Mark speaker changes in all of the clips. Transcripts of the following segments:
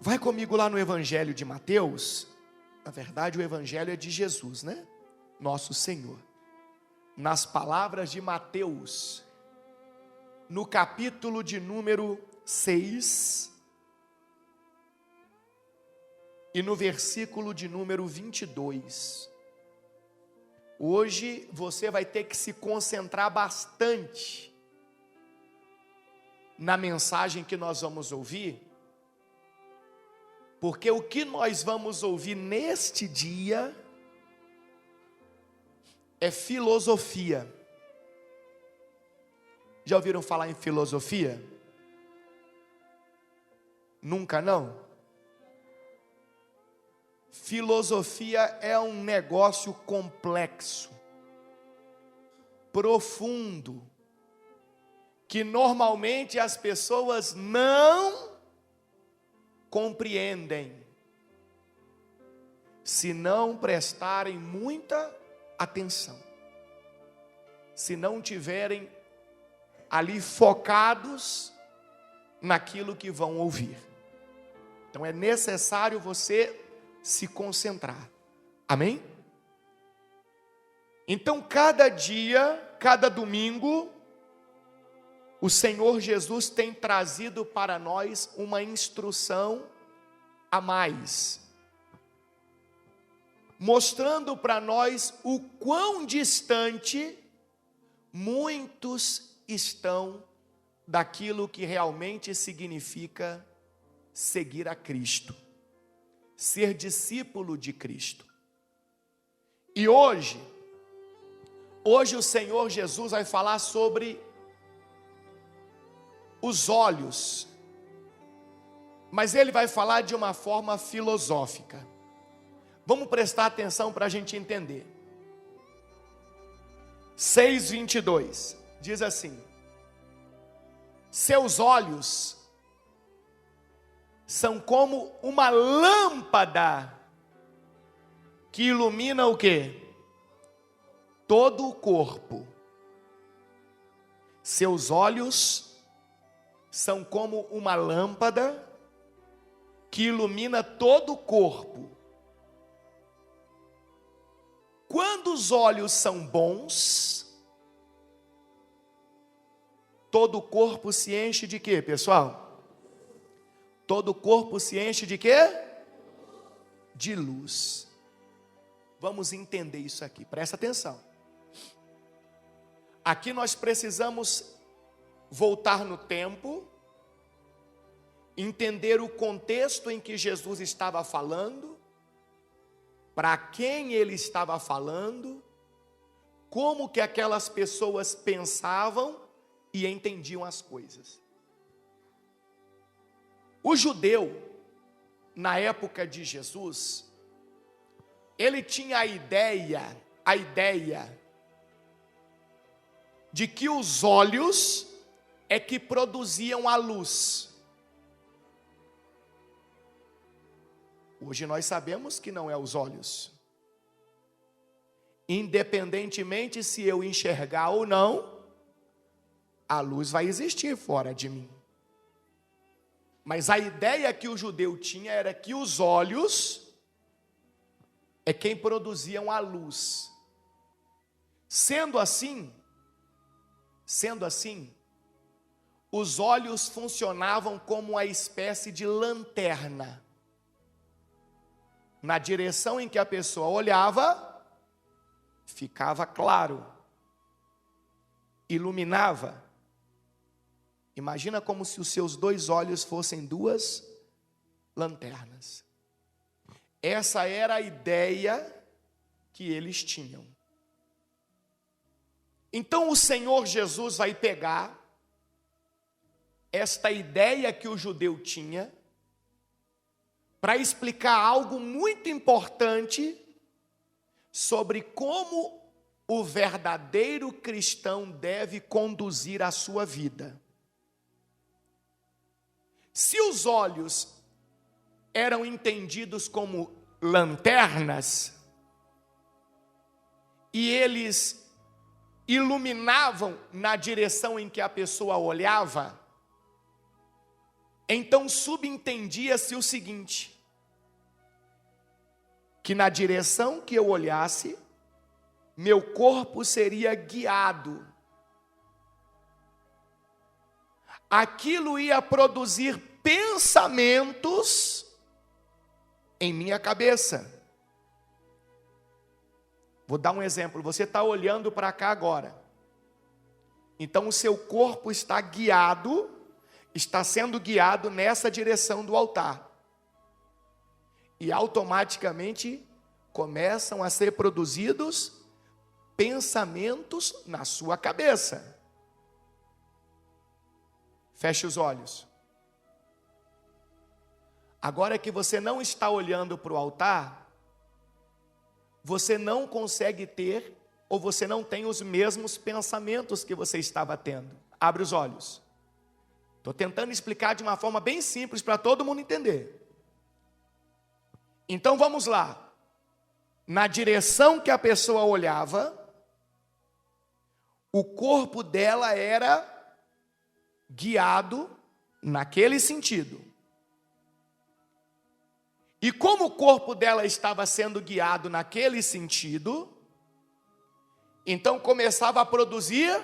Speaker 1: Vai comigo lá no Evangelho de Mateus. Na verdade, o Evangelho é de Jesus, né? Nosso Senhor. Nas palavras de Mateus, no capítulo de número 6 e no versículo de número 22. Hoje você vai ter que se concentrar bastante na mensagem que nós vamos ouvir, porque o que nós vamos ouvir neste dia é filosofia. Já ouviram falar em filosofia? Nunca não? Filosofia é um negócio complexo, profundo, que normalmente as pessoas não compreendem, se não prestarem muita atenção, se não tiverem ali focados naquilo que vão ouvir. Então é necessário você se concentrar. Amém? Então cada dia, cada domingo, o Senhor Jesus tem trazido para nós uma instrução a mais, mostrando para nós o quão distante muitos estão daquilo que realmente significa seguir a Cristo, ser discípulo de Cristo. E hoje o Senhor Jesus vai falar sobre os olhos, mas Ele vai falar de uma forma filosófica. Vamos prestar atenção para a gente entender. 6:22 diz assim: seus olhos são como uma lâmpada que ilumina o quê? Todo o corpo. Seus olhos são como uma lâmpada que ilumina todo o corpo. Quando os olhos são bons, todo o corpo se enche de quê, pessoal? Todo o corpo se enche de quê? De luz. Vamos entender isso aqui, presta atenção. Aqui nós precisamos voltar no tempo, entender o contexto em que Jesus estava falando, para quem ele estava falando, como que aquelas pessoas pensavam e entendiam as coisas. O judeu, na época de Jesus, ele tinha a ideia de que os olhos é que produziam a luz. Hoje nós sabemos que não é os olhos. Independentemente se eu enxergar ou não, a luz vai existir fora de mim. Mas a ideia que o judeu tinha era que os olhos é quem produziam a luz. Sendo assim, os olhos funcionavam como uma espécie de lanterna. Na direção em que a pessoa olhava, ficava claro, iluminava. Imagina como se os seus dois olhos fossem duas lanternas. Essa era a ideia que eles tinham. Então o Senhor Jesus vai pegar esta ideia que o judeu tinha para explicar algo muito importante sobre como o verdadeiro cristão deve conduzir a sua vida. Se os olhos eram entendidos como lanternas e eles iluminavam na direção em que a pessoa olhava, Então subentendia-se o seguinte: que na direção que eu olhasse, meu corpo seria guiado. Aquilo ia produzir pensamentos em minha cabeça. Vou dar um exemplo. Você está olhando para cá agora. Então o seu corpo está guiado, está sendo guiado nessa direção do altar. E automaticamente começam a ser produzidos pensamentos na sua cabeça. Feche os olhos. Agora que você não está olhando para o altar, você não consegue ter, ou você não tem os mesmos pensamentos que você estava tendo. Abre os olhos. Estou tentando explicar de uma forma bem simples para todo mundo entender. Então vamos lá. Na direção que a pessoa olhava, o corpo dela era guiado naquele sentido. E como o corpo dela estava sendo guiado naquele sentido, então começava a produzir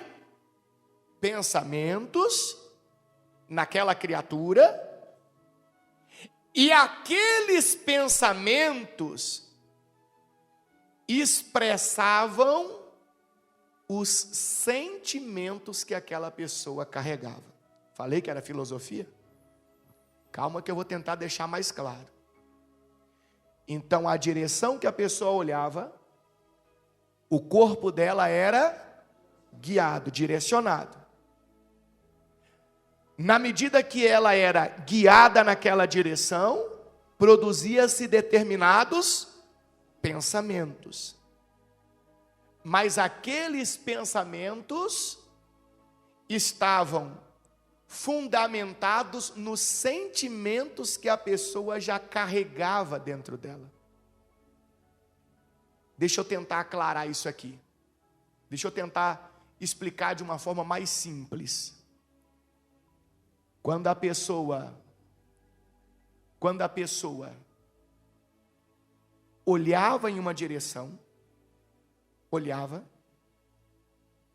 Speaker 1: pensamentos naquela criatura, e aqueles pensamentos expressavam os sentimentos que aquela pessoa carregava. Falei que era filosofia? Calma que eu vou tentar deixar mais claro. Então, a direção que a pessoa olhava, o corpo dela era guiado, direcionado. Na medida que ela era guiada naquela direção, produzia-se determinados pensamentos. Mas aqueles pensamentos estavam fundamentados nos sentimentos que a pessoa já carregava dentro dela. Deixa eu tentar aclarar isso aqui. Deixa eu tentar explicar de uma forma mais simples. Quando a pessoa olhava em uma direção, olhava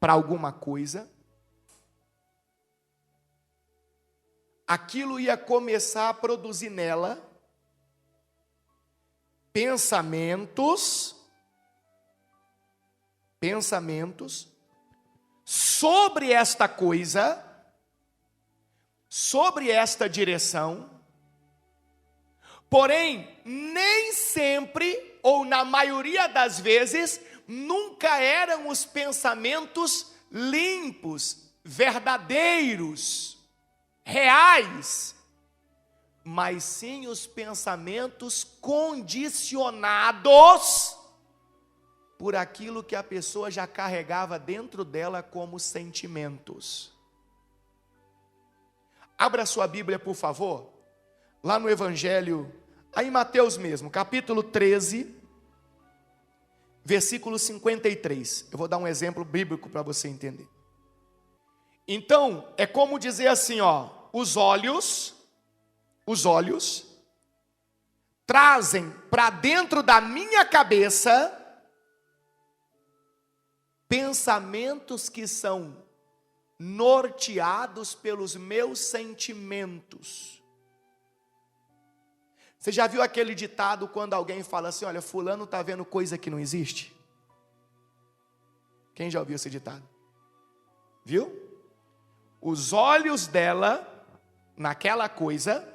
Speaker 1: para alguma coisa, aquilo ia começar a produzir nela pensamentos sobre esta coisa, sobre esta direção. Porém, nem sempre, ou na maioria das vezes, nunca eram os pensamentos limpos, verdadeiros, reais, mas sim os pensamentos condicionados por aquilo que a pessoa já carregava dentro dela como sentimentos. Abra sua Bíblia, por favor, lá no Evangelho, aí em Mateus mesmo, capítulo 13, versículo 53. Eu vou dar um exemplo bíblico para você entender. Então, é como dizer assim, os olhos trazem para dentro da minha cabeça pensamentos que são norteados pelos meus sentimentos. Você já viu aquele ditado quando alguém fala assim, olha, fulano está vendo coisa que não existe? Quem já ouviu esse ditado? Viu? Os olhos dela, naquela coisa,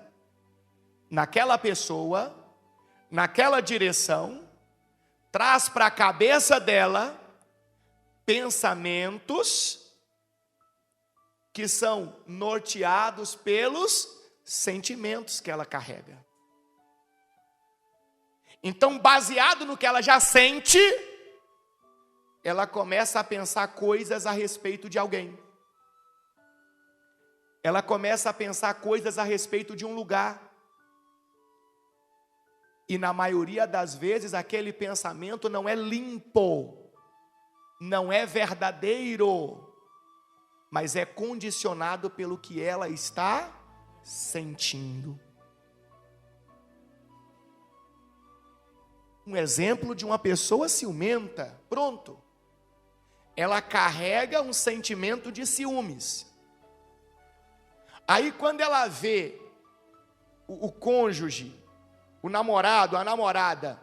Speaker 1: naquela pessoa, naquela direção, traz para a cabeça dela pensamentos que são norteados pelos sentimentos que ela carrega. Então, baseado no que ela já sente, ela começa a pensar coisas a respeito de alguém. Ela começa a pensar coisas a respeito de um lugar. E na maioria das vezes, aquele pensamento não é limpo, não é verdadeiro, mas é condicionado pelo que ela está sentindo. Um exemplo de uma pessoa ciumenta, pronto. Ela carrega um sentimento de ciúmes. Aí quando ela vê o cônjuge, o namorado, a namorada,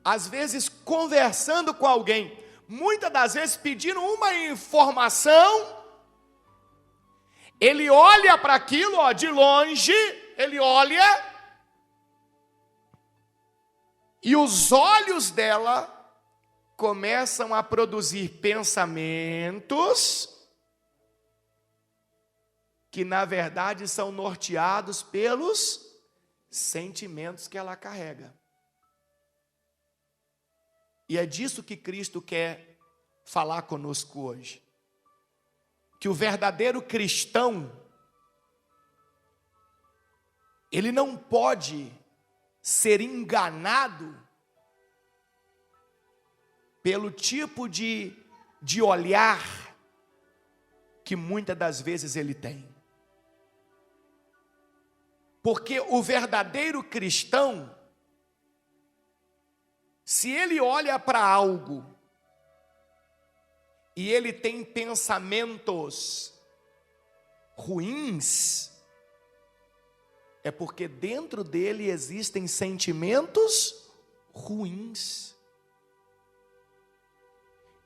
Speaker 1: às vezes conversando com alguém, muitas das vezes pedindo uma informação, ele olha para aquilo, ó, de longe, ele olha, e os olhos dela começam a produzir pensamentos que na verdade são norteados pelos sentimentos que ela carrega. E é disso que Cristo quer falar conosco hoje. Que o verdadeiro cristão, ele não pode ser enganado pelo tipo de olhar que muitas das vezes ele tem. Porque o verdadeiro cristão, se ele olha para algo e ele tem pensamentos ruins, é porque dentro dele existem sentimentos ruins.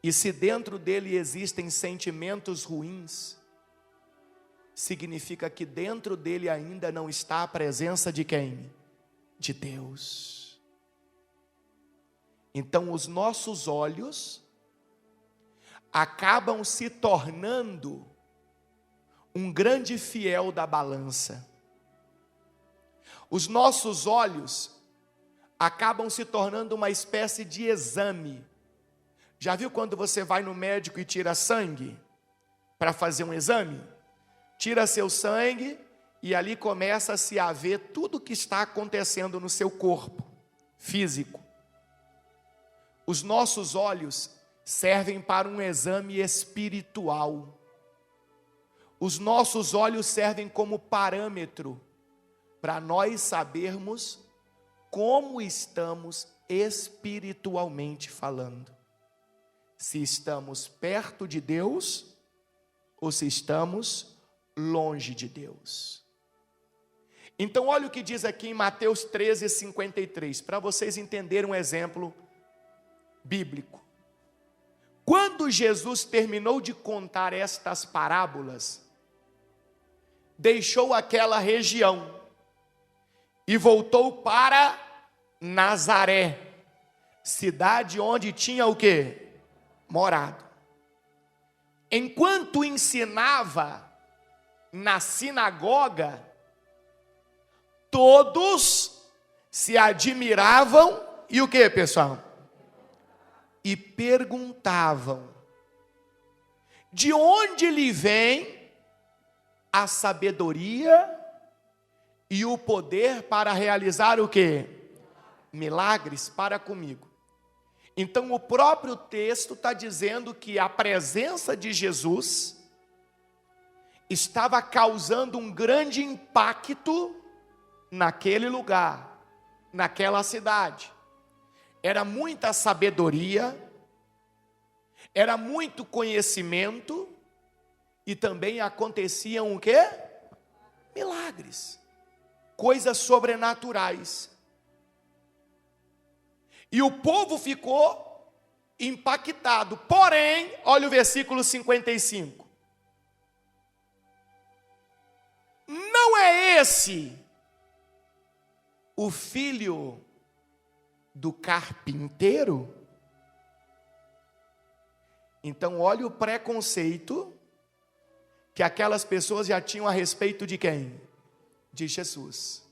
Speaker 1: E se dentro dele existem sentimentos ruins, significa que dentro dele ainda não está a presença de quem? De Deus. Então os nossos olhos acabam se tornando um grande fiel da balança. Os nossos olhos acabam se tornando uma espécie de exame. Já viu quando você vai no médico e tira sangue para fazer um exame? Tira seu sangue e ali começa-se a ver tudo o que está acontecendo no seu corpo físico. Os nossos olhos servem para um exame espiritual. Os nossos olhos servem como parâmetro para nós sabermos como estamos espiritualmente falando. Se estamos perto de Deus ou se estamos longe de Deus. Então olha o que diz aqui em Mateus 13:53, para vocês entenderem um exemplo bíblico. Quando Jesus terminou de contar estas parábolas, deixou aquela região e voltou para Nazaré, cidade onde tinha o quê? Morado. Enquanto ensinava na sinagoga, todos se admiravam e o que, pessoal? E perguntavam: de onde lhe vem a sabedoria e o poder para realizar o quê? Milagres para comigo. Então o próprio texto está dizendo que a presença de Jesus estava causando um grande impacto naquele lugar, naquela cidade. Era muita sabedoria, era muito conhecimento e também aconteciam o quê? Milagres, coisas sobrenaturais. E o povo ficou impactado. Porém, olha o versículo 55. Não é esse o filho do carpinteiro? Então, olha o preconceito que aquelas pessoas já tinham a respeito de quem? De Jesus.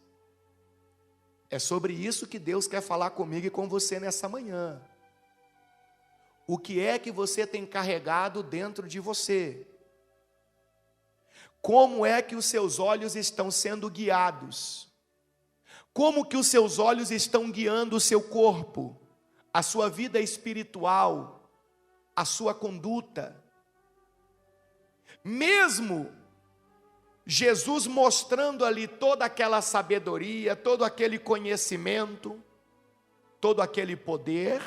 Speaker 1: É sobre isso que Deus quer falar comigo e com você nessa manhã. O que é que você tem carregado dentro de você? Como é que os seus olhos estão sendo guiados? Como que os seus olhos estão guiando o seu corpo, a sua vida espiritual, a sua conduta? Mesmo Jesus mostrando ali toda aquela sabedoria, todo aquele conhecimento, todo aquele poder,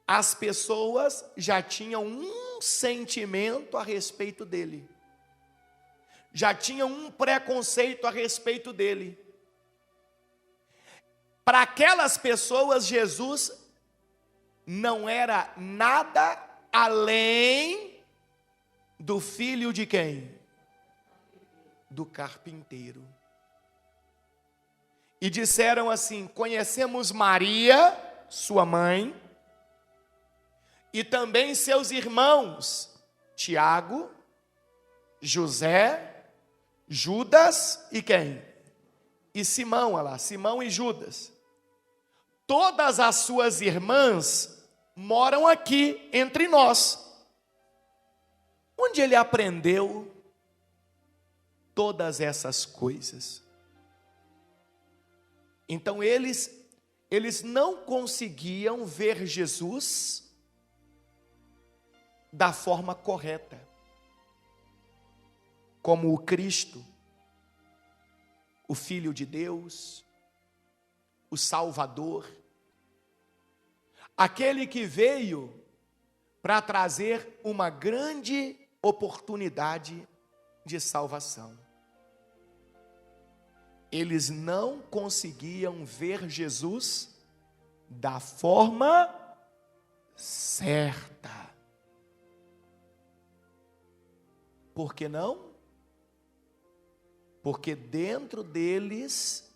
Speaker 1: as pessoas já tinham um sentimento a respeito dele, já tinham um preconceito a respeito dele. Para aquelas pessoas, Jesus não era nada além do filho de quem? Do carpinteiro. E disseram assim: conhecemos Maria, sua mãe, e também seus irmãos, Tiago, José, Judas e quem? E Simão, olha lá, Simão e Judas. Todas as suas irmãs moram aqui entre nós. Onde ele aprendeu todas essas coisas? Então eles não conseguiam ver Jesus da forma correta, como o Cristo, o Filho de Deus, o Salvador, aquele que veio para trazer uma grande oportunidade de salvação. Eles não conseguiam ver Jesus da forma certa. Por que não? Porque dentro deles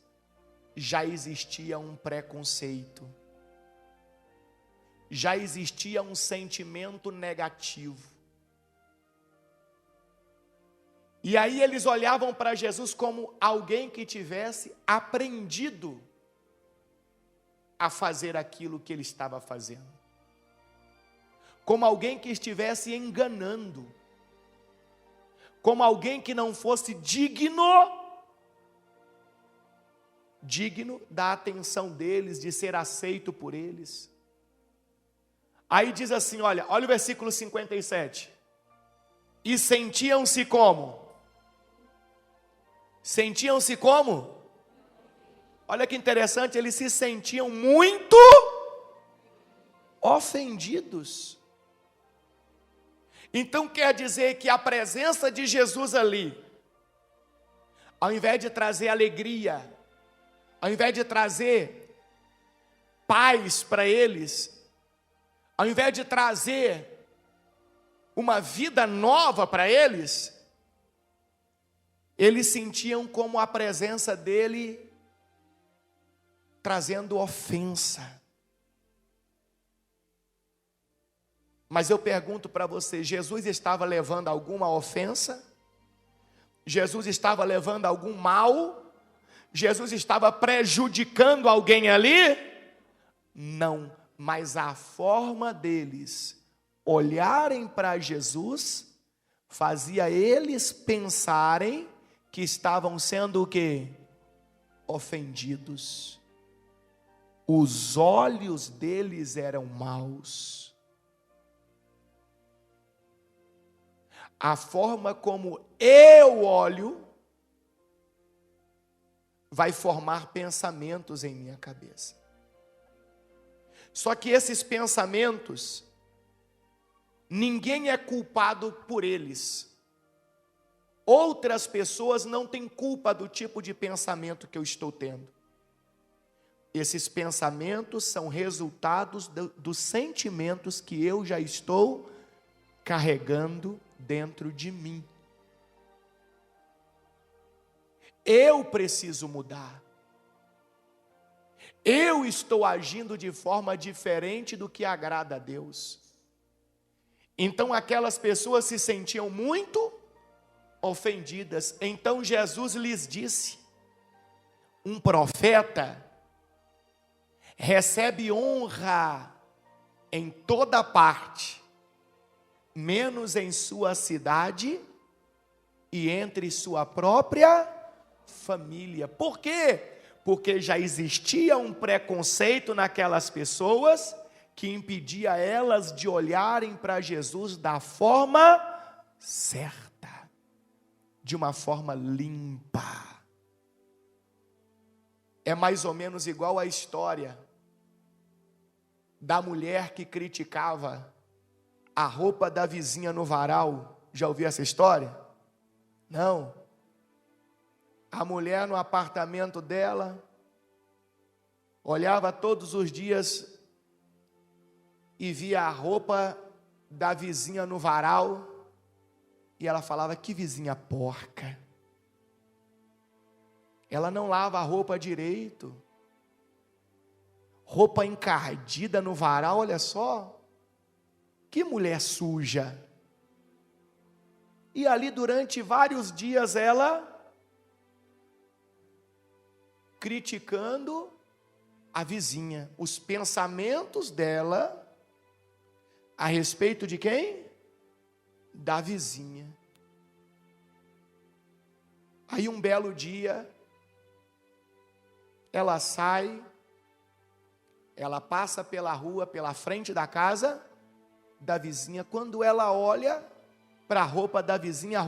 Speaker 1: já existia um preconceito, já existia um sentimento negativo. E aí eles olhavam para Jesus como alguém que tivesse aprendido a fazer aquilo que ele estava fazendo, como alguém que estivesse enganando, como alguém que não fosse digno da atenção deles, de ser aceito por eles. Aí diz assim, olha o versículo 57. E sentiam-se como? Sentiam-se como? Olha que interessante, eles se sentiam muito ofendidos. Então quer dizer que a presença de Jesus ali, ao invés de trazer alegria, ao invés de trazer paz para eles, ao invés de trazer uma vida nova para eles, eles sentiam como a presença dele trazendo ofensa. Mas eu pergunto para você, Jesus estava levando alguma ofensa? Jesus estava levando algum mal? Jesus estava prejudicando alguém ali? Não, mas a forma deles olharem para Jesus fazia eles pensarem que estavam sendo o quê? Ofendidos. Os olhos deles eram maus. A forma como eu olho vai formar pensamentos em minha cabeça. Só que esses pensamentos, ninguém é culpado por eles. Outras pessoas não têm culpa do tipo de pensamento que eu estou tendo. Esses pensamentos são resultados dos sentimentos que eu já estou carregando dentro de mim. Eu preciso mudar. Eu estou agindo de forma diferente do que agrada a Deus. Então aquelas pessoas se sentiam muito ofendidas. Então Jesus lhes disse: um profeta recebe honra em toda parte, menos em sua cidade e entre sua própria família. Por quê? Porque já existia um preconceito naquelas pessoas que impedia elas de olharem para Jesus da forma certa. de uma forma limpa. É mais ou menos igual a história da mulher que criticava a roupa da vizinha no varal. Já ouviu essa história? Não. A mulher no apartamento dela olhava todos os dias e via a roupa da vizinha no varal e ela falava: que vizinha porca. Ela não lava a roupa direito. Roupa encardida no varal, olha só. Que mulher suja. E ali durante vários dias ela criticando a vizinha, os pensamentos dela a respeito de quem? Da vizinha. Aí um belo dia ela sai, ela passa pela rua, pela frente da casa da vizinha. Quando ela olha para a roupa da vizinha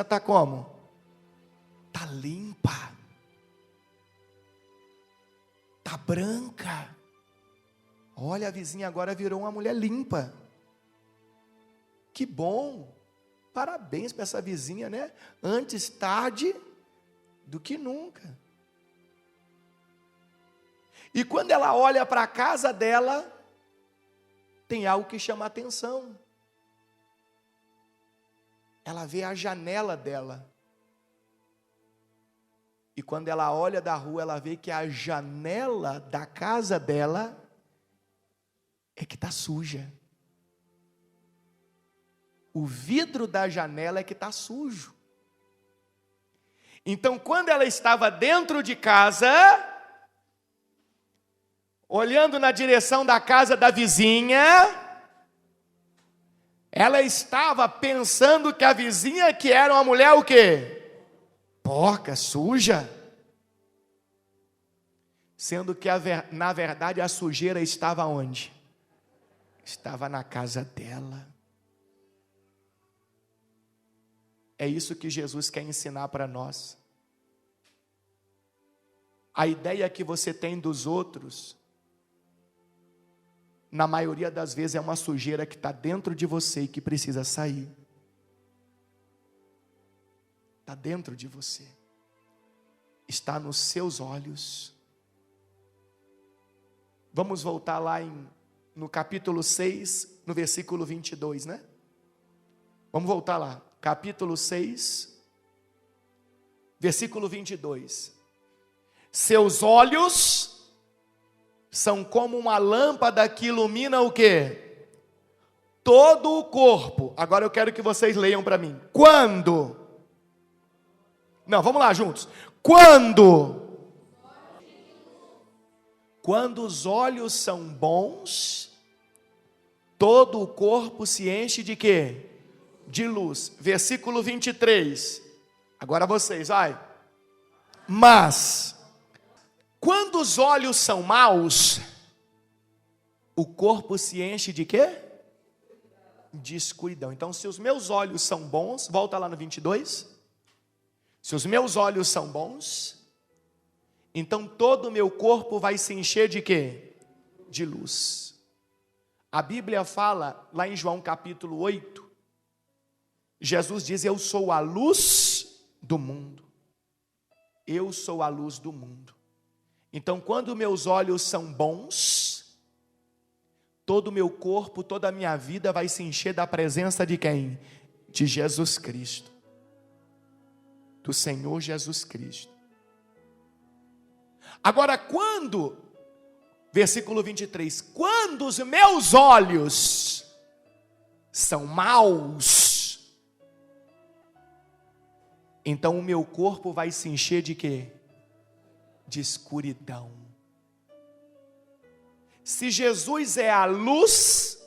Speaker 1: está como? Está limpa. Está branca. Olha, a vizinha agora virou uma mulher limpa. Que bom. Parabéns para essa vizinha, né? Antes tarde do que nunca. E quando ela olha para a casa dela, tem algo que chama a atenção. Ela vê a janela dela. E quando ela olha da rua, ela vê que a janela da casa dela é que está suja. O vidro da janela é que está sujo. Então, quando ela estava dentro de casa, olhando na direção da casa da vizinha, ela estava pensando que a vizinha, que era uma mulher o quê? Porca, suja. Sendo que na verdade a sujeira estava onde? Estava na casa dela. É isso que Jesus quer ensinar para nós. A ideia que você tem dos outros, na maioria das vezes é uma sujeira que está dentro de você e que precisa sair. Está dentro de você. Está nos seus olhos. Vamos voltar lá no capítulo 6, no versículo 22, né? Vamos voltar lá. Capítulo 6, versículo 22. Seus olhos são como uma lâmpada que ilumina o quê? Todo o corpo. Agora eu quero que vocês leiam para mim. Quando? Não, vamos lá juntos. Quando os olhos são bons, todo o corpo se enche de quê? De luz. Versículo 23. Agora vocês, vai. Mas quando os olhos são maus, o corpo se enche de quê? De escuridão. Então, se os meus olhos são bons, volta lá no 22. Se os meus olhos são bons, então todo o meu corpo vai se encher de quê? De luz. A Bíblia fala, lá em João capítulo 8, Jesus diz: eu sou a luz do mundo. Eu sou a luz do mundo. Então, quando meus olhos são bons, todo o meu corpo, toda a minha vida vai se encher da presença de quem? De Jesus Cristo. Do Senhor Jesus Cristo. Agora, versículo 23, quando os meus olhos são maus, então o meu corpo vai se encher de quê? De escuridão. Se Jesus é a luz,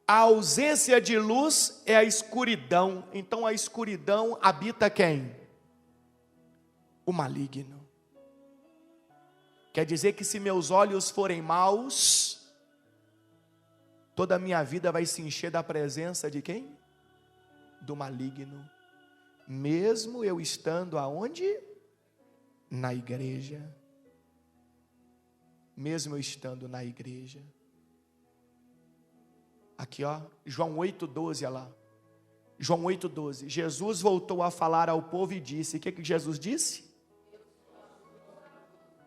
Speaker 1: a ausência de luz é a escuridão. Então a escuridão habita quem? O maligno. Quer dizer que se meus olhos forem maus, toda a minha vida vai se encher da presença de quem? do maligno, mesmo eu estando aonde? Na igreja. Mesmo eu estando na igreja. Aqui, ó, João 8,12, olha lá. João 8,12. Jesus voltou a falar ao povo e disse, o que Jesus disse?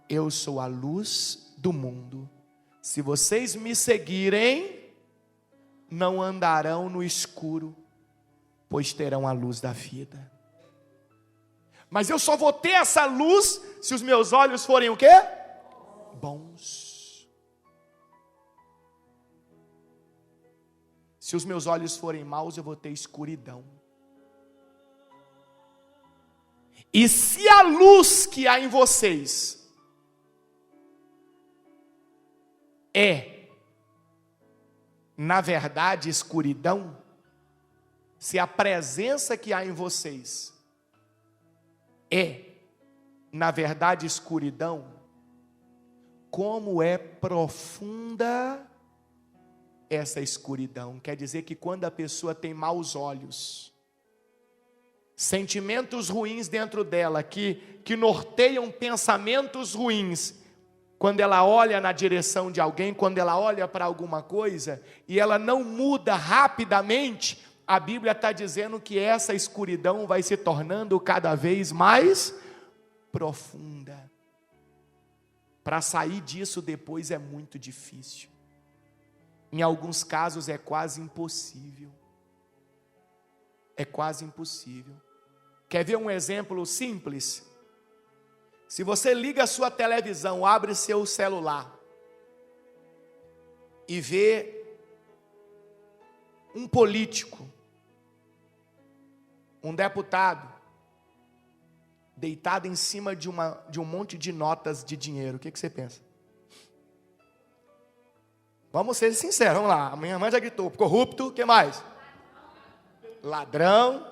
Speaker 1: Eu sou a luz do mundo. Se vocês me seguirem, não andarão no escuro, pois terão a luz da vida. Mas eu só vou ter essa luz se os meus olhos forem o quê? Bons. Se os meus olhos forem maus, eu vou ter escuridão. E se a luz que há em vocês é, na verdade, escuridão, se a presença que há em vocês é, na verdade, escuridão, como é profunda essa escuridão. Quer dizer que quando a pessoa tem maus olhos, sentimentos ruins dentro dela, que norteiam pensamentos ruins, quando ela olha na direção de alguém, quando ela olha para alguma coisa, e ela não muda rapidamente, a Bíblia está dizendo que essa escuridão vai se tornando cada vez mais profunda. Para sair disso depois é muito difícil. Em alguns casos é quase impossível. É quase impossível. Quer ver um exemplo simples? Se você liga a sua televisão, abre seu celular e vê um político, um deputado, deitado em cima de um monte de notas de dinheiro, o que você pensa? Vamos ser sinceros, vamos lá. A minha mãe já gritou, corrupto, o que mais? Ladrão.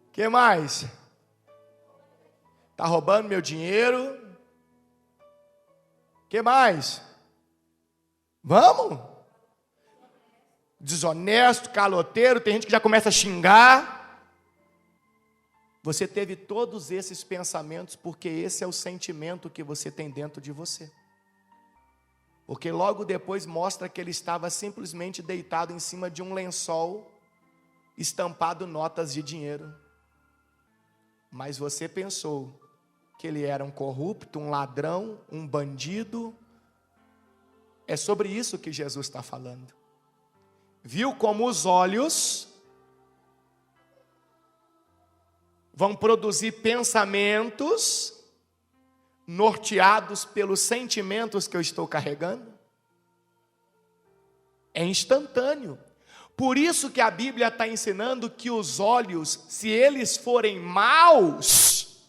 Speaker 1: O que mais? Está roubando meu dinheiro. O que mais? Vamos? Desonesto, caloteiro, tem gente que já começa a xingar. Você teve todos esses pensamentos porque esse é o sentimento que você tem dentro de você. Porque logo depois mostra que ele estava simplesmente deitado em cima de um lençol, estampado notas de dinheiro. Mas você pensou que ele era um corrupto, um ladrão, um bandido. É sobre isso que Jesus está falando. Viu como os olhos vão produzir pensamentos norteados pelos sentimentos que eu estou carregando? É instantâneo. Por isso que a Bíblia está ensinando que os olhos, se eles forem maus,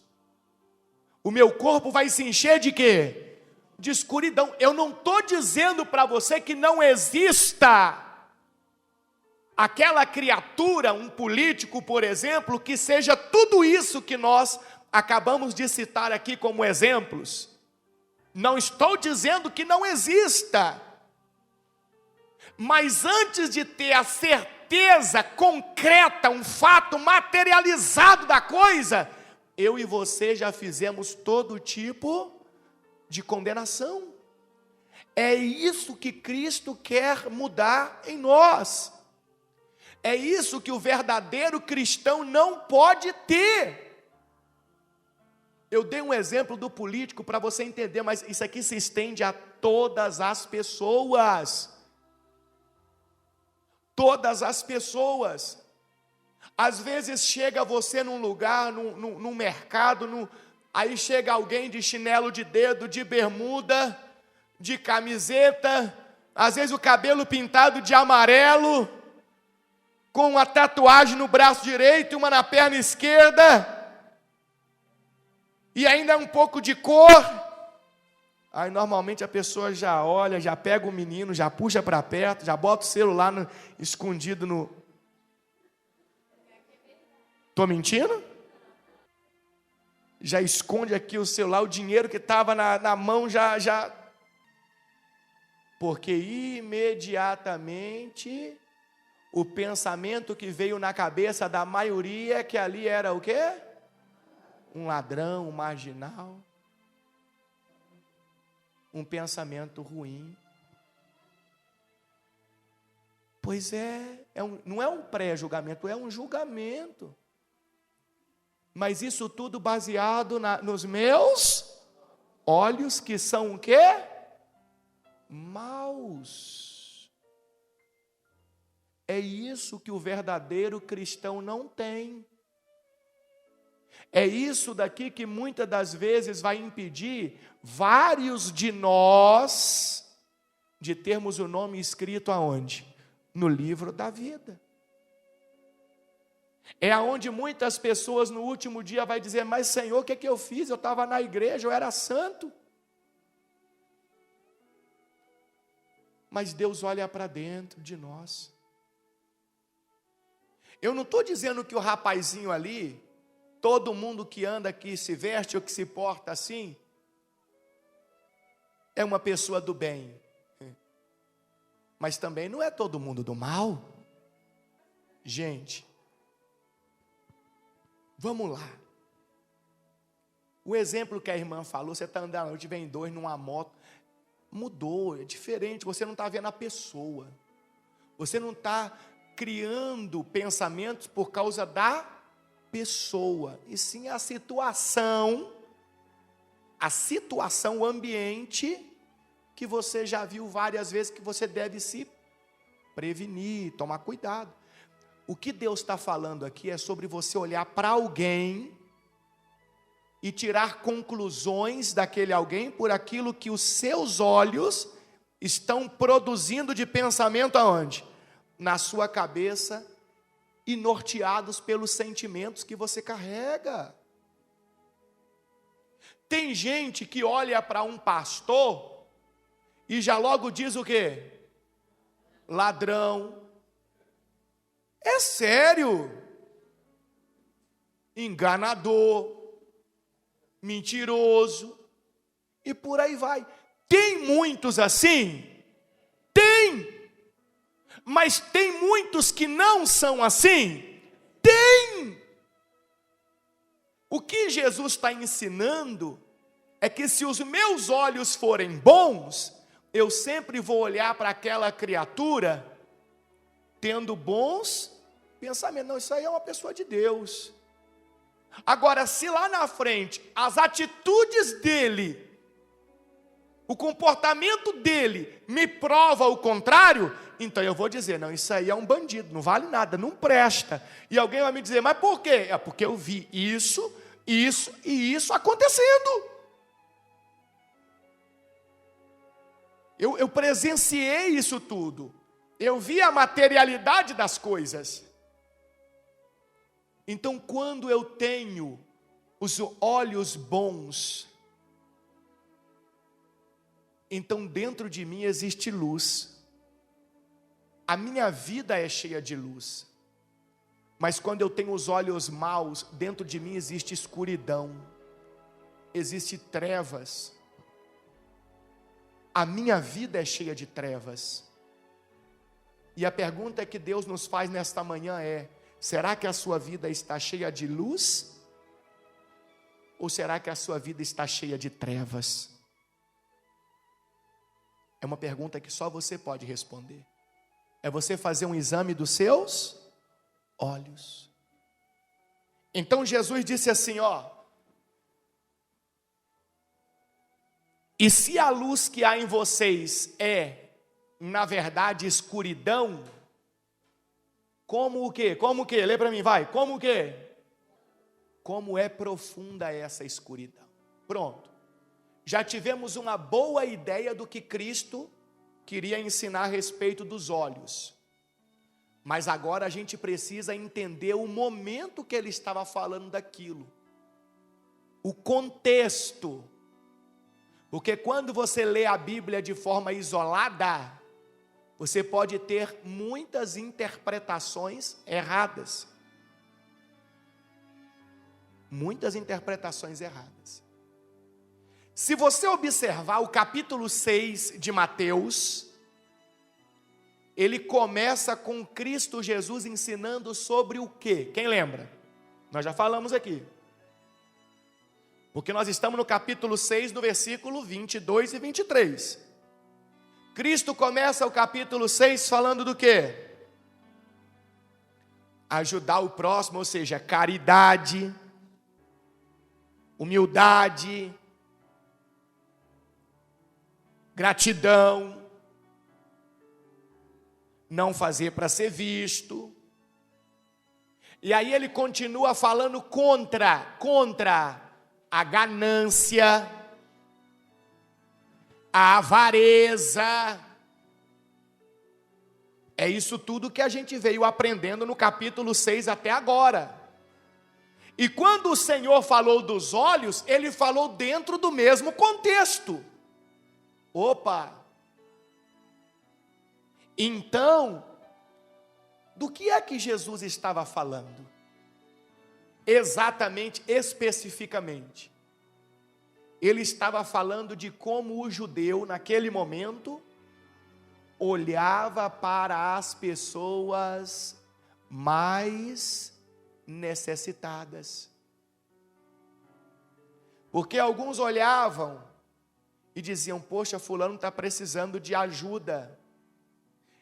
Speaker 1: o meu corpo vai se encher de quê? De escuridão. Eu não estou dizendo para você que não exista aquela criatura, um político, por exemplo, que seja tudo isso que nós acabamos de citar aqui como exemplos. Não estou dizendo que não exista. Mas antes de ter a certeza concreta, um fato materializado da coisa, eu e você já fizemos todo tipo de condenação. É isso que Cristo quer mudar em nós. É isso que o verdadeiro cristão não pode ter. Eu dei um exemplo do político para você entender, mas isso aqui se estende a todas as pessoas. Todas as pessoas. Às vezes chega você num lugar, num mercado, aí chega alguém de chinelo de dedo, de bermuda, de camiseta, às vezes o cabelo pintado de amarelo, com uma tatuagem no braço direito e uma na perna esquerda, e ainda um pouco de cor. Aí normalmente a pessoa já olha, já pega o menino, já puxa para perto, já bota o celular escondido no... Estou mentindo? Já esconde aqui o celular, o dinheiro que estava na mão já... Porque imediatamente O pensamento que veio na cabeça da maioria é que ali era o quê? Um ladrão, um marginal. Um pensamento ruim. Pois não é um pré-julgamento, é um julgamento. Mas isso tudo baseado nos meus olhos, que são o quê? Maus. É isso que o verdadeiro cristão não tem. É isso daqui que muitas das vezes vai impedir vários de nós de termos o nome escrito aonde? No livro da vida. É aonde muitas pessoas no último dia vai dizer: mas Senhor, o que eu fiz? Eu estava na igreja, eu era santo. Mas Deus olha para dentro de nós. Eu não estou dizendo que o rapazinho ali, todo mundo que anda, que se veste ou que se porta assim, é uma pessoa do bem. Mas também não é todo mundo do mal. Gente, vamos lá. O exemplo que a irmã falou, você está andando à noite, vem dois numa moto, mudou, é diferente, você não está vendo a pessoa. Você não está criando pensamentos por causa da pessoa, e sim a situação, o ambiente, que você já viu várias vezes que você deve se prevenir, tomar cuidado. O que Deus está falando aqui é sobre você olhar para alguém e tirar conclusões daquele alguém por aquilo que os seus olhos estão produzindo de pensamento aonde? Na sua cabeça, e norteados pelos sentimentos que você carrega. Tem gente que olha para um pastor e já logo diz o quê? Ladrão. É sério. Enganador. Mentiroso. E por aí vai. Tem muitos assim? Tem. Mas tem muitos que não são assim? Tem. O que Jesus está ensinando é que se os meus olhos forem bons, eu sempre vou olhar para aquela criatura tendo bons pensamentos. Não, isso aí é uma pessoa de Deus. Agora, se lá na frente as atitudes dele, o comportamento dele me prova o contrário, então eu vou dizer: não, isso aí é um bandido, não vale nada, não presta. E alguém vai me dizer: mas por quê? É porque eu vi isso e isso acontecendo. Eu presenciei isso tudo. Eu vi a materialidade das coisas. Então, quando eu tenho os olhos bons, então dentro de mim existe luz. A minha vida é cheia de luz. Mas quando eu tenho os olhos maus, dentro de mim existe escuridão. Existe trevas. A minha vida é cheia de trevas. E a pergunta que Deus nos faz nesta manhã é: será que a sua vida está cheia de luz? Ou será que a sua vida está cheia de trevas? É uma pergunta que só você pode responder. É você fazer um exame dos seus olhos. Então Jesus disse assim, e se a luz que há em vocês é, na verdade, escuridão, como o quê? Como o quê? Lê para mim, vai. Como o quê? Como é profunda essa escuridão. Pronto. Já tivemos uma boa ideia do que Cristo queria ensinar a respeito dos olhos. Mas agora a gente precisa entender o momento que ele estava falando daquilo. O contexto. Porque quando você lê a Bíblia de forma isolada, você pode ter muitas interpretações erradas. Muitas interpretações erradas. Se você observar o capítulo 6 de Mateus, ele começa com Cristo Jesus ensinando sobre o quê? Quem lembra? Nós já falamos aqui. Porque nós estamos no capítulo 6, no versículo 22 e 23. Cristo começa o capítulo 6 falando do quê? Ajudar o próximo, ou seja, caridade, humildade, gratidão, não fazer para ser visto. E aí ele continua falando contra a ganância, a avareza. É isso tudo que a gente veio aprendendo no capítulo 6 até agora. E quando o Senhor falou dos olhos, ele falou dentro do mesmo contexto. Opa! Então, do que é que Jesus estava falando? Exatamente, especificamente. Ele estava falando de como o judeu, naquele momento, olhava para as pessoas mais necessitadas. Porque alguns olhavam e diziam, poxa, fulano está precisando de ajuda.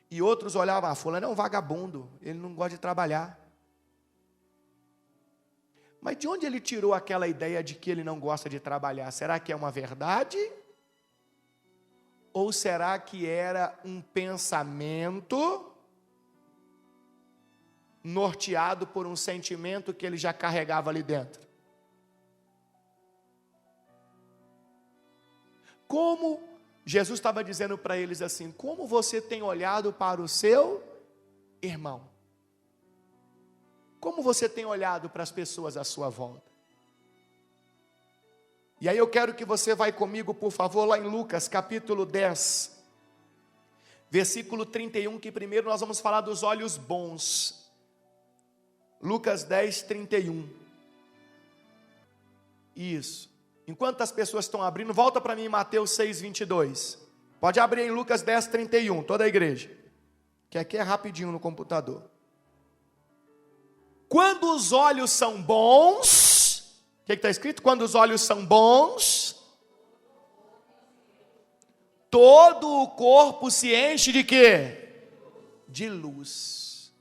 Speaker 1: E outros olhavam, fulano é um vagabundo, ele não gosta de trabalhar. Mas de onde ele tirou aquela ideia de que ele não gosta de trabalhar? Será que é uma verdade? Ou será que era um pensamento norteado por um sentimento que ele já carregava ali dentro? Como Jesus estava dizendo para eles assim, como você tem olhado para o seu irmão? Como você tem olhado para as pessoas à sua volta? E aí eu quero que você vá comigo, por favor, lá em Lucas, capítulo 10, versículo 31, que primeiro nós vamos falar dos olhos bons. Lucas 10, 31. Isso. Enquanto as pessoas estão abrindo, volta para mim em Mateus 6, 22. Pode abrir em Lucas 10, 31, toda a igreja. Que aqui é rapidinho no computador. Quando os olhos são bons... O que está escrito? Quando os olhos são bons, todo o corpo se enche de quê? De luz.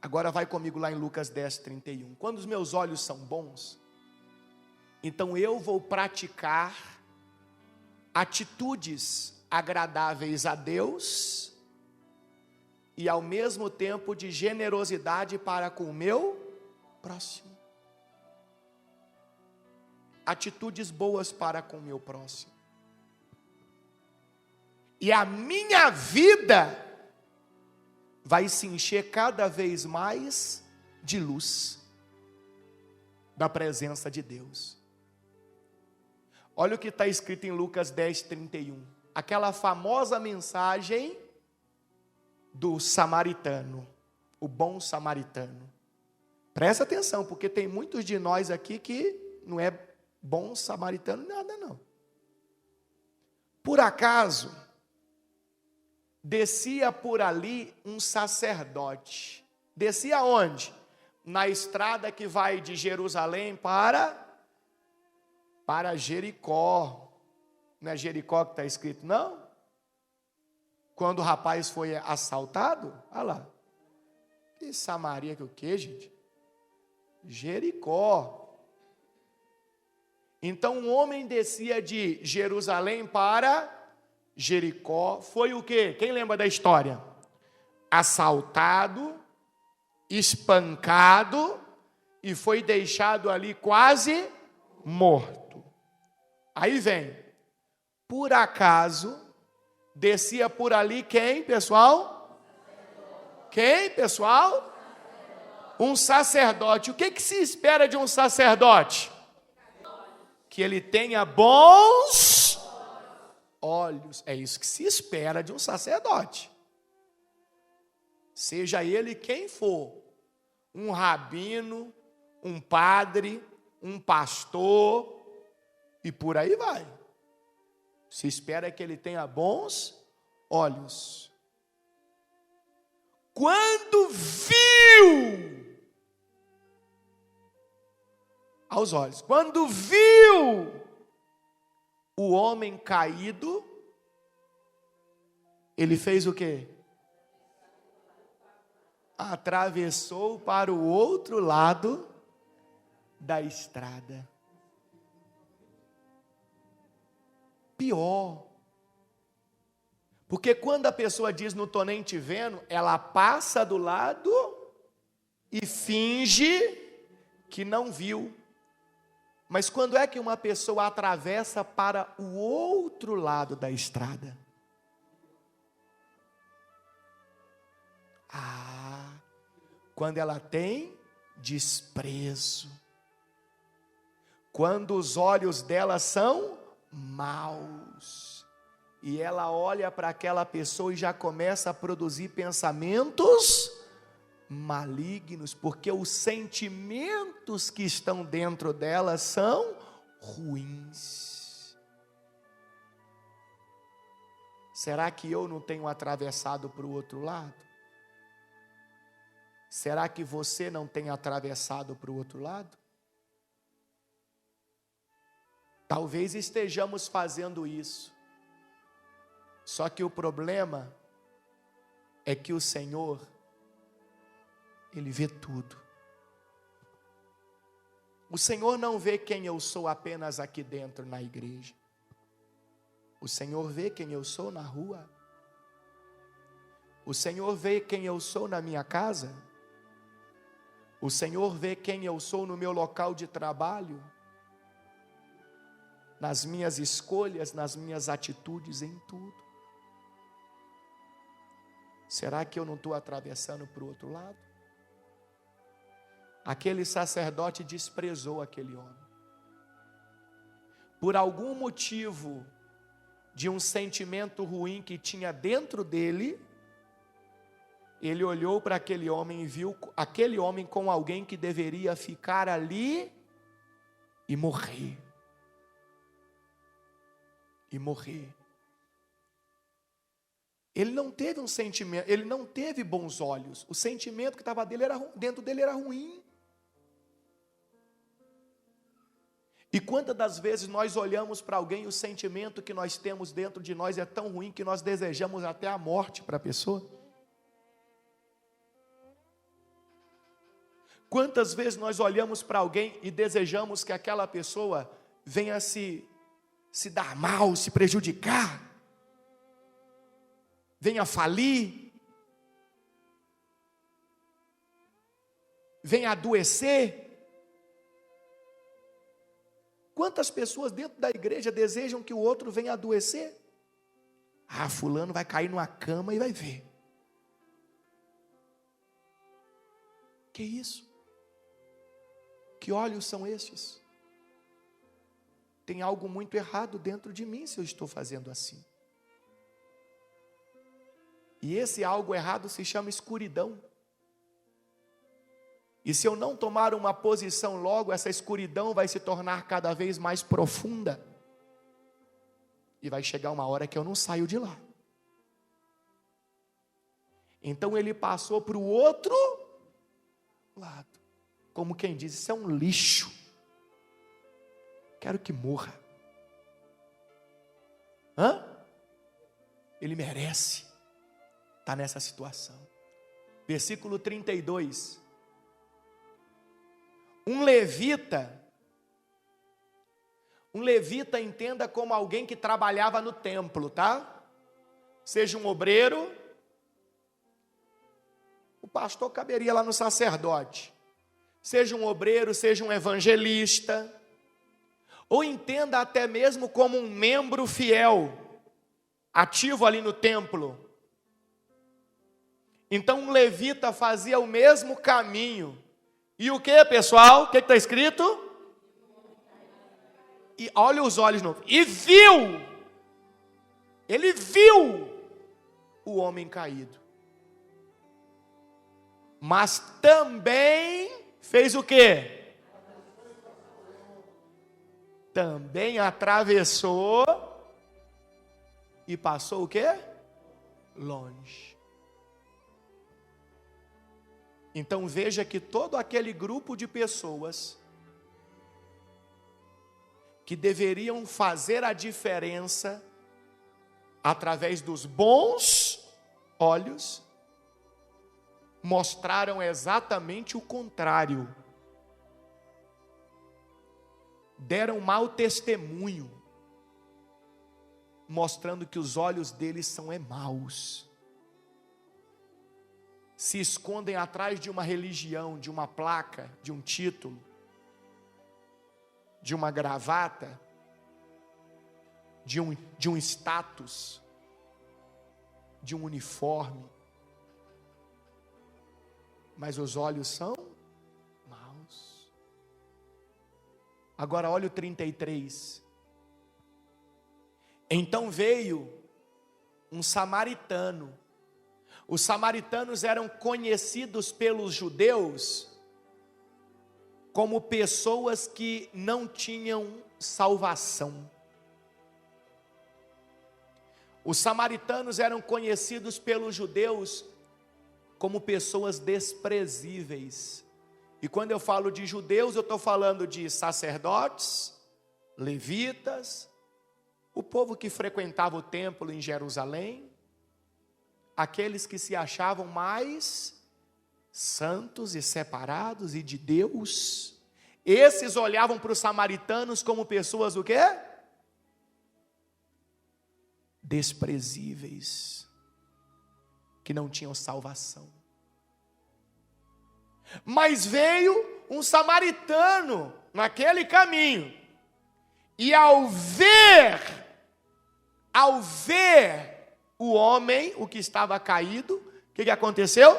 Speaker 1: Agora vai comigo lá em Lucas 10, 31. Quando os meus olhos são bons, então eu vou praticar atitudes agradáveis a Deus e ao mesmo tempo de generosidade para com o meu próximo. Atitudes boas para com o meu próximo. E a minha vida vai se encher cada vez mais de luz da presença de Deus. Olha o que está escrito em Lucas 10, 31. Aquela famosa mensagem do samaritano, o bom samaritano. Presta atenção, porque tem muitos de nós aqui que não é bom samaritano nada não. Por acaso, descia por ali um sacerdote. Descia onde? Na estrada que vai de Jerusalém para Jericó. Não é Jericó que está escrito, não? Quando o rapaz foi assaltado, olha lá. E Samaria que o quê, gente? Jericó. Então um homem descia de Jerusalém para Jericó. Foi o quê? Quem lembra da história? Assaltado, espancado e foi deixado ali quase morto. Aí vem, por acaso, descia por ali quem, pessoal? Quem, pessoal? Um sacerdote. O que se espera de um sacerdote? Que ele tenha bons olhos. É isso que se espera de um sacerdote. Seja ele quem for. Um rabino, um padre, um pastor, e por aí vai. Se espera que ele tenha bons olhos. quando viu, aos olhos, quando viu o homem caído, ele fez o quê? Atravessou para o outro lado da estrada. Pior. Porque quando a pessoa diz não estou nem te vendo, ela passa do lado e finge que não viu. Mas quando é que uma pessoa atravessa para o outro lado da estrada? Quando ela tem desprezo. Quando os olhos dela são maus. E ela olha para aquela pessoa e já começa a produzir pensamentos malignos, porque os sentimentos que estão dentro dela são ruins. Será que eu não tenho atravessado para o outro lado? Será que você não tem atravessado para o outro lado? Talvez estejamos fazendo isso. Só que o problema é que o Senhor, Ele vê tudo. O Senhor não vê quem eu sou apenas aqui dentro na igreja. O Senhor vê quem eu sou na rua. O Senhor vê quem eu sou na minha casa. O Senhor vê quem eu sou no meu local de trabalho. Nas minhas escolhas, nas minhas atitudes, em tudo. Será que eu não estou atravessando para o outro lado? Aquele sacerdote desprezou aquele homem. Por algum motivo de um sentimento ruim que tinha dentro dele, ele olhou para aquele homem e viu aquele homem com alguém que deveria ficar ali e morrer. E morrer. Ele não teve um sentimento, ele não teve bons olhos. O sentimento que estava dentro dele era ruim. E quantas das vezes nós olhamos para alguém e o sentimento que nós temos dentro de nós é tão ruim que nós desejamos até a morte para a pessoa? Quantas vezes nós olhamos para alguém e desejamos que aquela pessoa venha se dar mal, se prejudicar, venha falir, venha adoecer? Quantas pessoas dentro da igreja desejam que o outro venha adoecer? Fulano vai cair numa cama e vai ver. Que isso? Que olhos são estes? Tem algo muito errado dentro de mim se eu estou fazendo assim. E esse algo errado se chama escuridão. E se eu não tomar uma posição logo, essa escuridão vai se tornar cada vez mais profunda. E vai chegar uma hora que eu não saio de lá. Então ele passou para o outro lado. Como quem diz, isso é um lixo. Quero que morra. Ele merece estar nessa situação. Versículo 32. Um levita, entenda como alguém que trabalhava no templo, tá? Seja um obreiro, o pastor caberia lá no sacerdote. Seja um obreiro, seja um evangelista, ou entenda até mesmo como um membro fiel, ativo ali no templo. Então um levita fazia o mesmo caminho. E o que, pessoal? O que está escrito? E olha os olhos de novo. E viu. Ele viu o homem caído. Mas também fez o quê? Também atravessou e passou o quê? Longe. Então veja que todo aquele grupo de pessoas que deveriam fazer a diferença através dos bons olhos, mostraram exatamente o contrário. Deram mau testemunho, mostrando que os olhos deles são maus. Se escondem atrás de uma religião, de uma placa, de um título, de uma gravata, de um status, de um uniforme. Mas os olhos são maus. Agora olha o 33. Então veio um samaritano. Os samaritanos eram conhecidos pelos judeus como pessoas que não tinham salvação. Os samaritanos eram conhecidos pelos judeus como pessoas desprezíveis. E quando eu falo de judeus, eu estou falando de sacerdotes, levitas, o povo que frequentava o templo em Jerusalém, aqueles que se achavam mais santos e separados e de Deus. Esses olhavam para os samaritanos como pessoas o quê? Desprezíveis, que não tinham salvação. Mas veio um samaritano naquele caminho, e ao ver o homem, o que estava caído, o que aconteceu?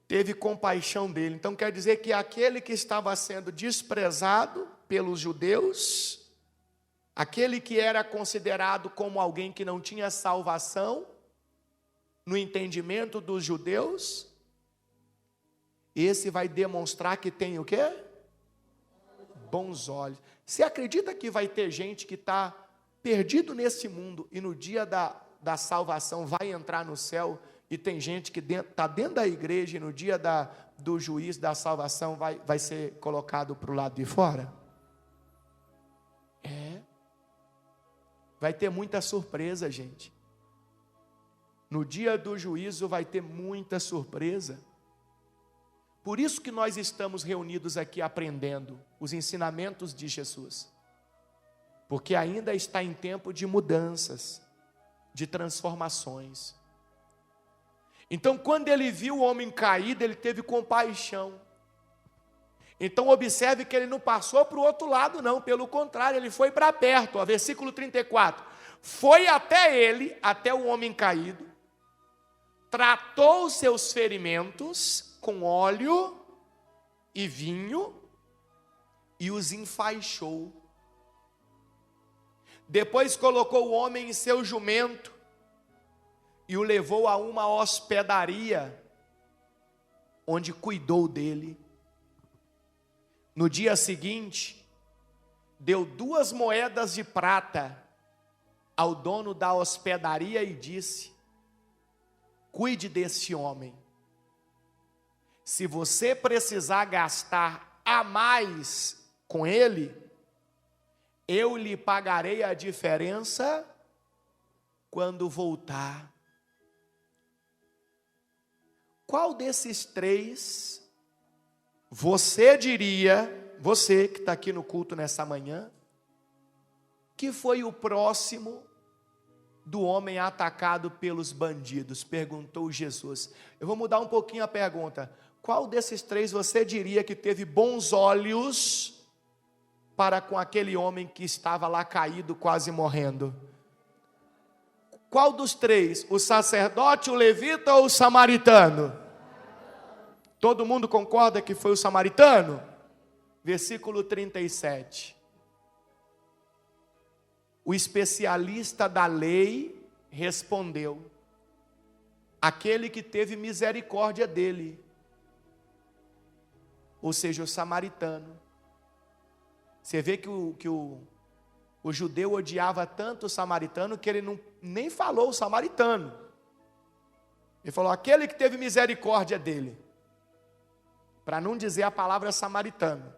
Speaker 1: Teve compaixão dele. Então quer dizer que aquele que estava sendo desprezado pelos judeus, aquele que era considerado como alguém que não tinha salvação, no entendimento dos judeus, esse vai demonstrar que tem o quê? Bons olhos. Você acredita que vai ter gente que está perdido nesse mundo e no dia da salvação vai entrar no céu, e tem gente que está dentro da igreja e no dia do juízo da salvação vai ser colocado para o lado de fora? Vai ter muita surpresa, gente. No dia do juízo vai ter muita surpresa. Por isso que nós estamos reunidos aqui aprendendo os ensinamentos de Jesus. Porque ainda está em tempo de mudanças, de transformações. Então, quando ele viu o homem caído, ele teve compaixão. Então, observe que ele não passou para o outro lado, não. Pelo contrário, ele foi para perto. Ó, versículo 34. Foi até ele, até o homem caído, tratou os seus ferimentos com óleo e vinho e os enfaixou. Depois colocou o homem em seu jumento e o levou a uma hospedaria, onde cuidou dele. No dia seguinte, deu 2 moedas de prata ao dono da hospedaria e disse: cuide desse homem. Se você precisar gastar a mais com ele, eu lhe pagarei a diferença quando voltar. Qual desses 3 você diria, você que está aqui no culto nessa manhã, que foi o próximo do homem atacado pelos bandidos? Perguntou Jesus. Eu vou mudar um pouquinho a pergunta. Qual desses 3 você diria que teve bons olhos para com aquele homem que estava lá caído, quase morrendo? Qual dos 3? O sacerdote, o levita ou o samaritano? Todo mundo concorda que foi o samaritano? Versículo 37. O especialista da lei respondeu: aquele que teve misericórdia dele. Ou seja, o samaritano. Você vê que o judeu odiava tanto o samaritano que ele nem falou o samaritano. Ele falou, aquele que teve misericórdia dele. Para não dizer a palavra samaritano.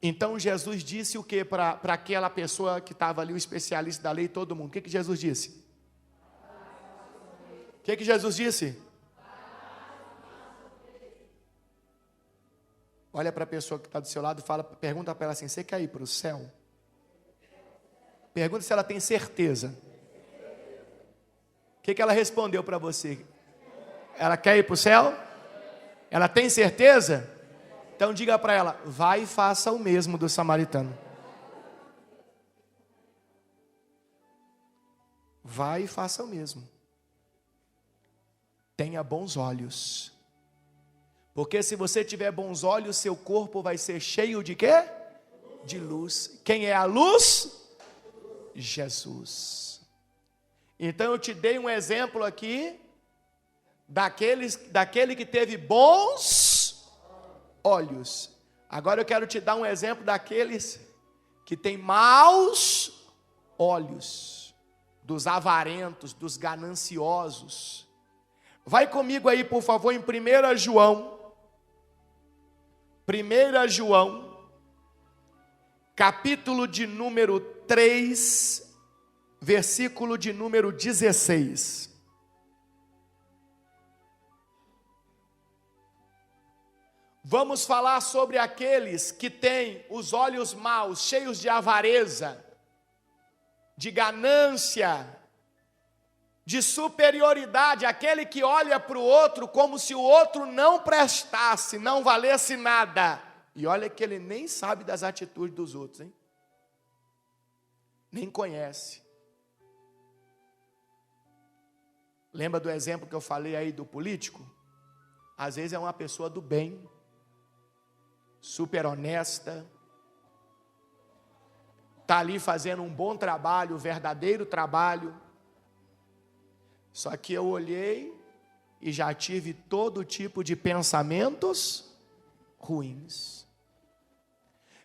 Speaker 1: Então Jesus disse o que para aquela pessoa que estava ali, o especialista da lei, todo mundo? O que Jesus disse? O que Jesus disse? Olha para a pessoa que está do seu lado e fala, pergunta para ela assim, você quer ir para o céu? Pergunta se ela tem certeza. O que ela respondeu para você? Ela quer ir para o céu? Ela tem certeza? Então diga para ela, vai e faça o mesmo do samaritano. Vai e faça o mesmo. Tenha bons olhos. Porque se você tiver bons olhos, seu corpo vai ser cheio de quê? De luz. Quem é a luz? Jesus. Então eu te dei um exemplo aqui, daquele que teve bons olhos. Agora eu quero te dar um exemplo daqueles que têm maus olhos, dos avarentos, dos gananciosos. Vai comigo aí, por favor, em 1 João. 1 João, capítulo de número 3, versículo de número 16. Vamos falar sobre aqueles que têm os olhos maus, cheios de avareza, de ganância, de superioridade, aquele que olha para o outro como se o outro não prestasse, não valesse nada. E olha que ele nem sabe das atitudes dos outros, hein? Nem conhece. Lembra do exemplo que eu falei aí do político? Às vezes é uma pessoa do bem, super honesta, está ali fazendo um bom trabalho, um verdadeiro trabalho. Só que eu olhei e já tive todo tipo de pensamentos ruins.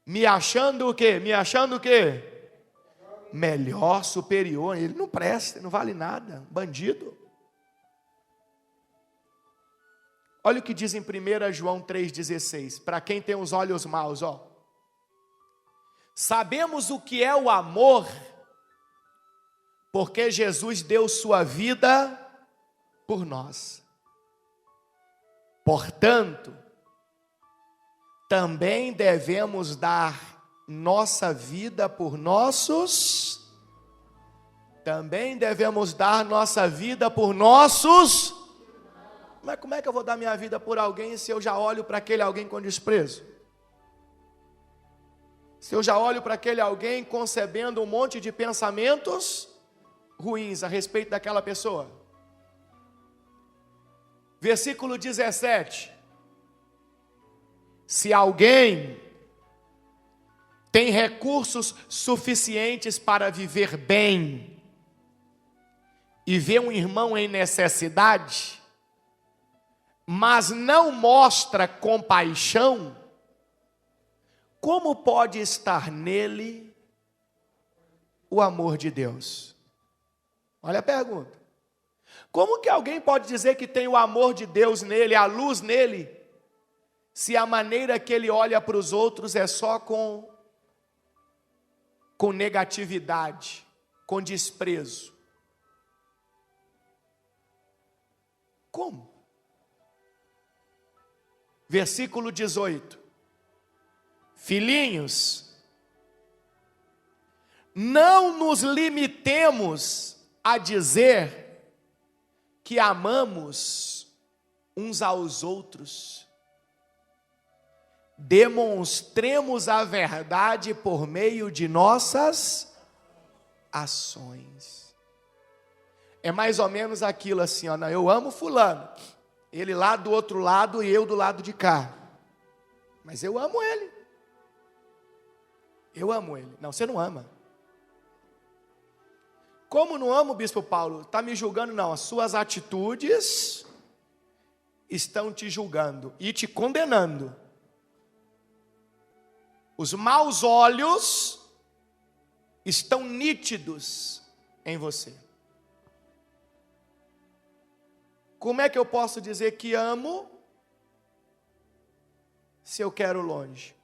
Speaker 1: Me achando o quê? Me achando o quê? Melhor, superior. Ele não presta, não vale nada. Bandido. Olha o que diz em 1 João 3,16. Para quem tem os olhos maus, ó. Sabemos o que é o amor, porque Jesus deu sua vida por nós. Portanto, também devemos dar nossa vida por nossos. Também devemos dar nossa vida por nossos. Mas como é que eu vou dar minha vida por alguém se eu já olho para aquele alguém com desprezo? Se eu já olho para aquele alguém concebendo um monte de pensamentos ruins a respeito daquela pessoa. Versículo 17. Se alguém tem recursos suficientes para viver bem e vê um irmão em necessidade, mas não mostra compaixão, como pode estar nele o amor de Deus? Olha a pergunta. Como que alguém pode dizer que tem o amor de Deus nele, a luz nele, se a maneira que ele olha para os outros é só com negatividade, com desprezo? Como? Versículo 18. Filhinhos, não nos limitemos a dizer que amamos uns aos outros. Demonstremos a verdade por meio de nossas ações. É mais ou menos aquilo assim, ó, não, eu amo fulano, ele lá do outro lado e eu do lado de cá, mas eu amo ele. Eu amo ele. Não, você não ama. Como não amo, Bispo Paulo? Está me julgando? Não, as suas atitudes estão te julgando e te condenando. Os maus olhos estão nítidos em você. Como é que eu posso dizer que amo se eu quero longe?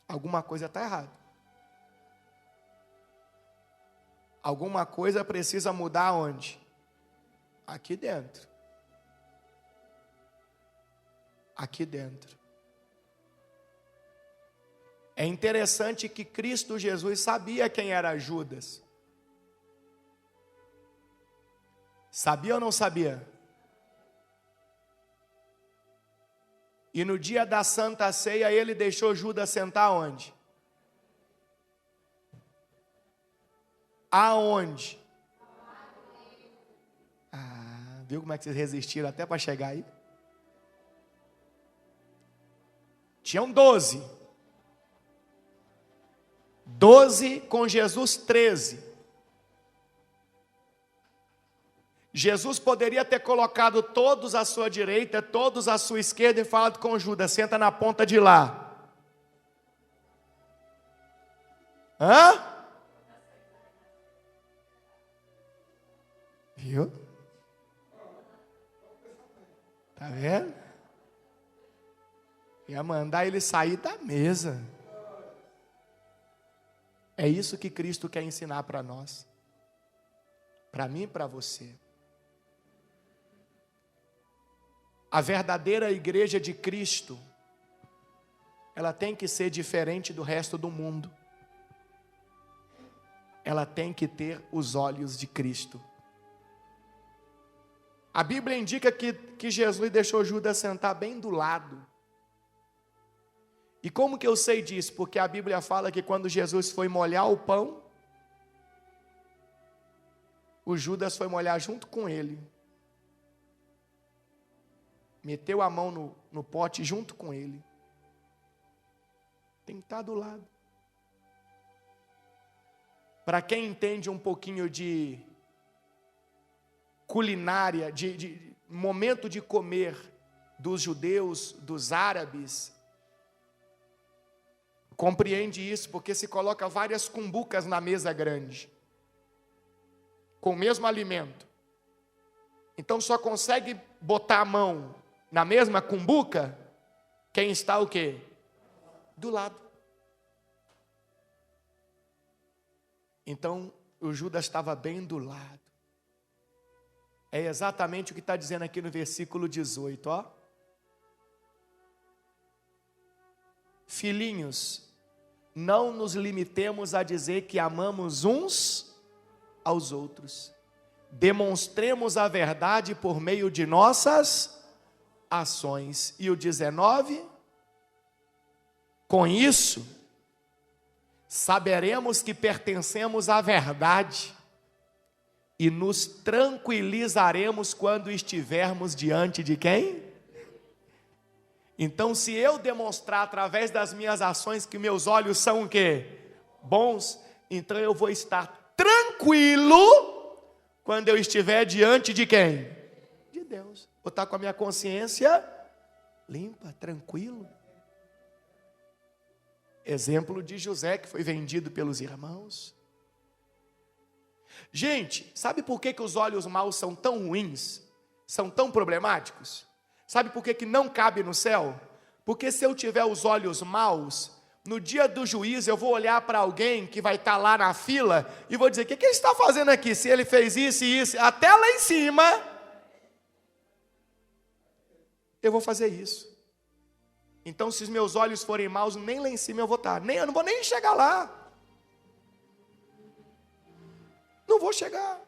Speaker 1: Alguma coisa está errada. Alguma coisa precisa mudar onde? Aqui dentro. Aqui dentro. É interessante que Cristo Jesus sabia quem era Judas. Sabia ou não sabia? E no dia da Santa Ceia, ele deixou Judas sentar onde? Aonde? Viu como é que vocês resistiram até para chegar aí? Tinham 12. 12 com Jesus, 13. Jesus poderia ter colocado todos à sua direita, todos à sua esquerda e falado com Judas, senta na ponta de lá. Hã? Viu? Tá vendo? Ia mandar ele sair da mesa. É isso que Cristo quer ensinar para nós. Para mim e para você. A verdadeira igreja de Cristo, ela tem que ser diferente do resto do mundo. Ela tem que ter os olhos de Cristo. A Bíblia indica que Jesus deixou Judas sentar bem do lado. E como que eu sei disso? Porque a Bíblia fala que quando Jesus foi molhar o pão, o Judas foi molhar junto com ele. Meteu a mão no pote junto com ele. Tem que estar do lado. Para quem entende um pouquinho de culinária, de momento de comer dos judeus, dos árabes, compreende isso, porque se coloca várias cumbucas na mesa grande, com o mesmo alimento. Então só consegue botar a mão na mesma cumbuca quem está o quê? Do lado. Então o Judas estava bem do lado. É exatamente o que está dizendo aqui no versículo 18, ó. Filhinhos, não nos limitemos a dizer que amamos uns aos outros. Demonstremos a verdade por meio de nossas ações. E o 19, com isso, saberemos que pertencemos à verdade e nos tranquilizaremos quando estivermos diante de quem? Então, se eu demonstrar através das minhas ações que meus olhos são o quê? Bons, então eu vou estar tranquilo quando eu estiver diante de quem? De Deus. Vou estar com a minha consciência limpa, tranquilo. Exemplo de José, que foi vendido pelos irmãos. Gente, sabe por que os olhos maus são tão ruins? São tão problemáticos? Sabe por que não cabe no céu? Porque se eu tiver os olhos maus, no dia do juízo eu vou olhar para alguém que vai estar lá na fila e vou dizer, o que ele está fazendo aqui? Se ele fez isso e isso, até lá em cima, eu vou fazer isso. Então se os meus olhos forem maus, nem lá em cima eu vou estar, eu não vou nem chegar lá. Não vou chegar.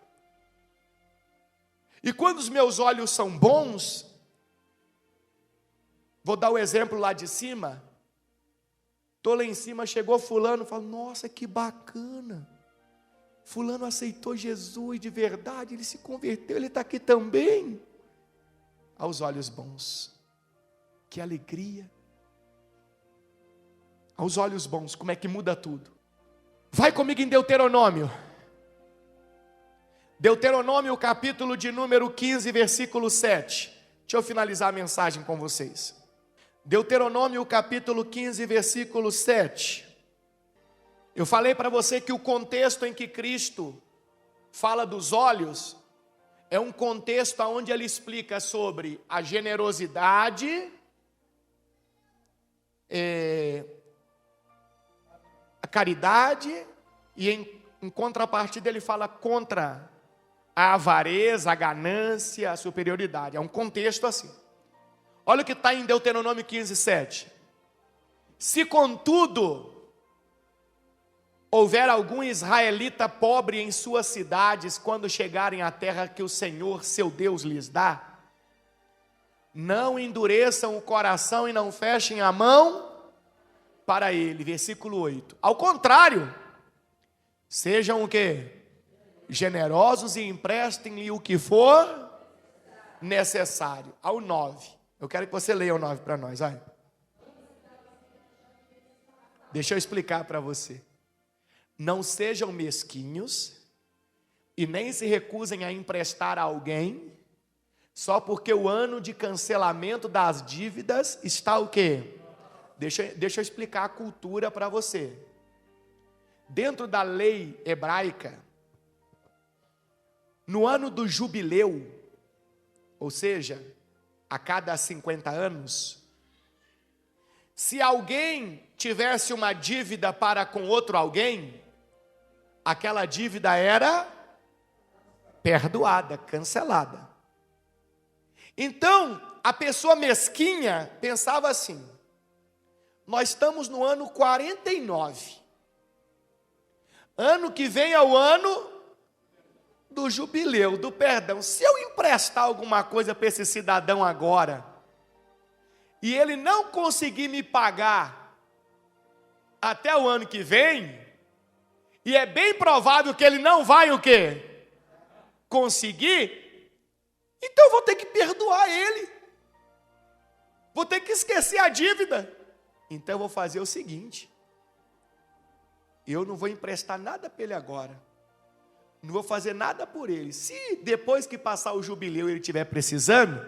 Speaker 1: E quando os meus olhos são bons, vou dar o exemplo lá de cima. Estou lá em cima, chegou fulano, falo, nossa, que bacana. Fulano aceitou Jesus de verdade, ele se converteu, ele está aqui também. Aos olhos bons. Que alegria. Aos olhos bons, como é que muda tudo? Vai comigo em Deuteronômio. Deuteronômio, capítulo de número 15, versículo 7. Deixa eu finalizar a mensagem com vocês. Deuteronômio, capítulo 15, versículo 7. Eu falei para você que o contexto em que Cristo fala dos olhos é um contexto onde ele explica sobre a generosidade, a caridade, e em contrapartida ele fala contra a avareza, a ganância, a superioridade. É um contexto assim. Olha o que está em Deuteronômio 15:7. Se contudo houver algum israelita pobre em suas cidades, quando chegarem à terra que o Senhor, seu Deus, lhes dá, não endureçam o coração e não fechem a mão para ele. Versículo 8. Ao contrário, sejam o quê? Generosos e emprestem-lhe o que for necessário. Ao 9. Eu quero que você leia o 9 para nós. Vai. Deixa eu explicar para você. Não sejam mesquinhos e nem se recusem a emprestar a alguém, só porque o ano de cancelamento das dívidas está o quê? Deixa eu explicar a cultura para você. Dentro da lei hebraica, no ano do jubileu, ou seja, a cada 50 anos, se alguém tivesse uma dívida para com outro alguém, aquela dívida era perdoada, cancelada. Então, a pessoa mesquinha pensava assim: nós estamos no ano 49. Ano que vem é o ano do jubileu, do perdão. Se eu emprestar alguma coisa para esse cidadão agora, e ele não conseguir me pagar até o ano que vem, e é bem provável que ele não vai o quê? Conseguir, então eu vou ter que perdoar ele. Vou ter que esquecer a dívida. Então eu vou fazer o seguinte: eu não vou emprestar nada para ele agora. Não vou fazer nada por ele. Se depois que passar o jubileu ele estiver precisando,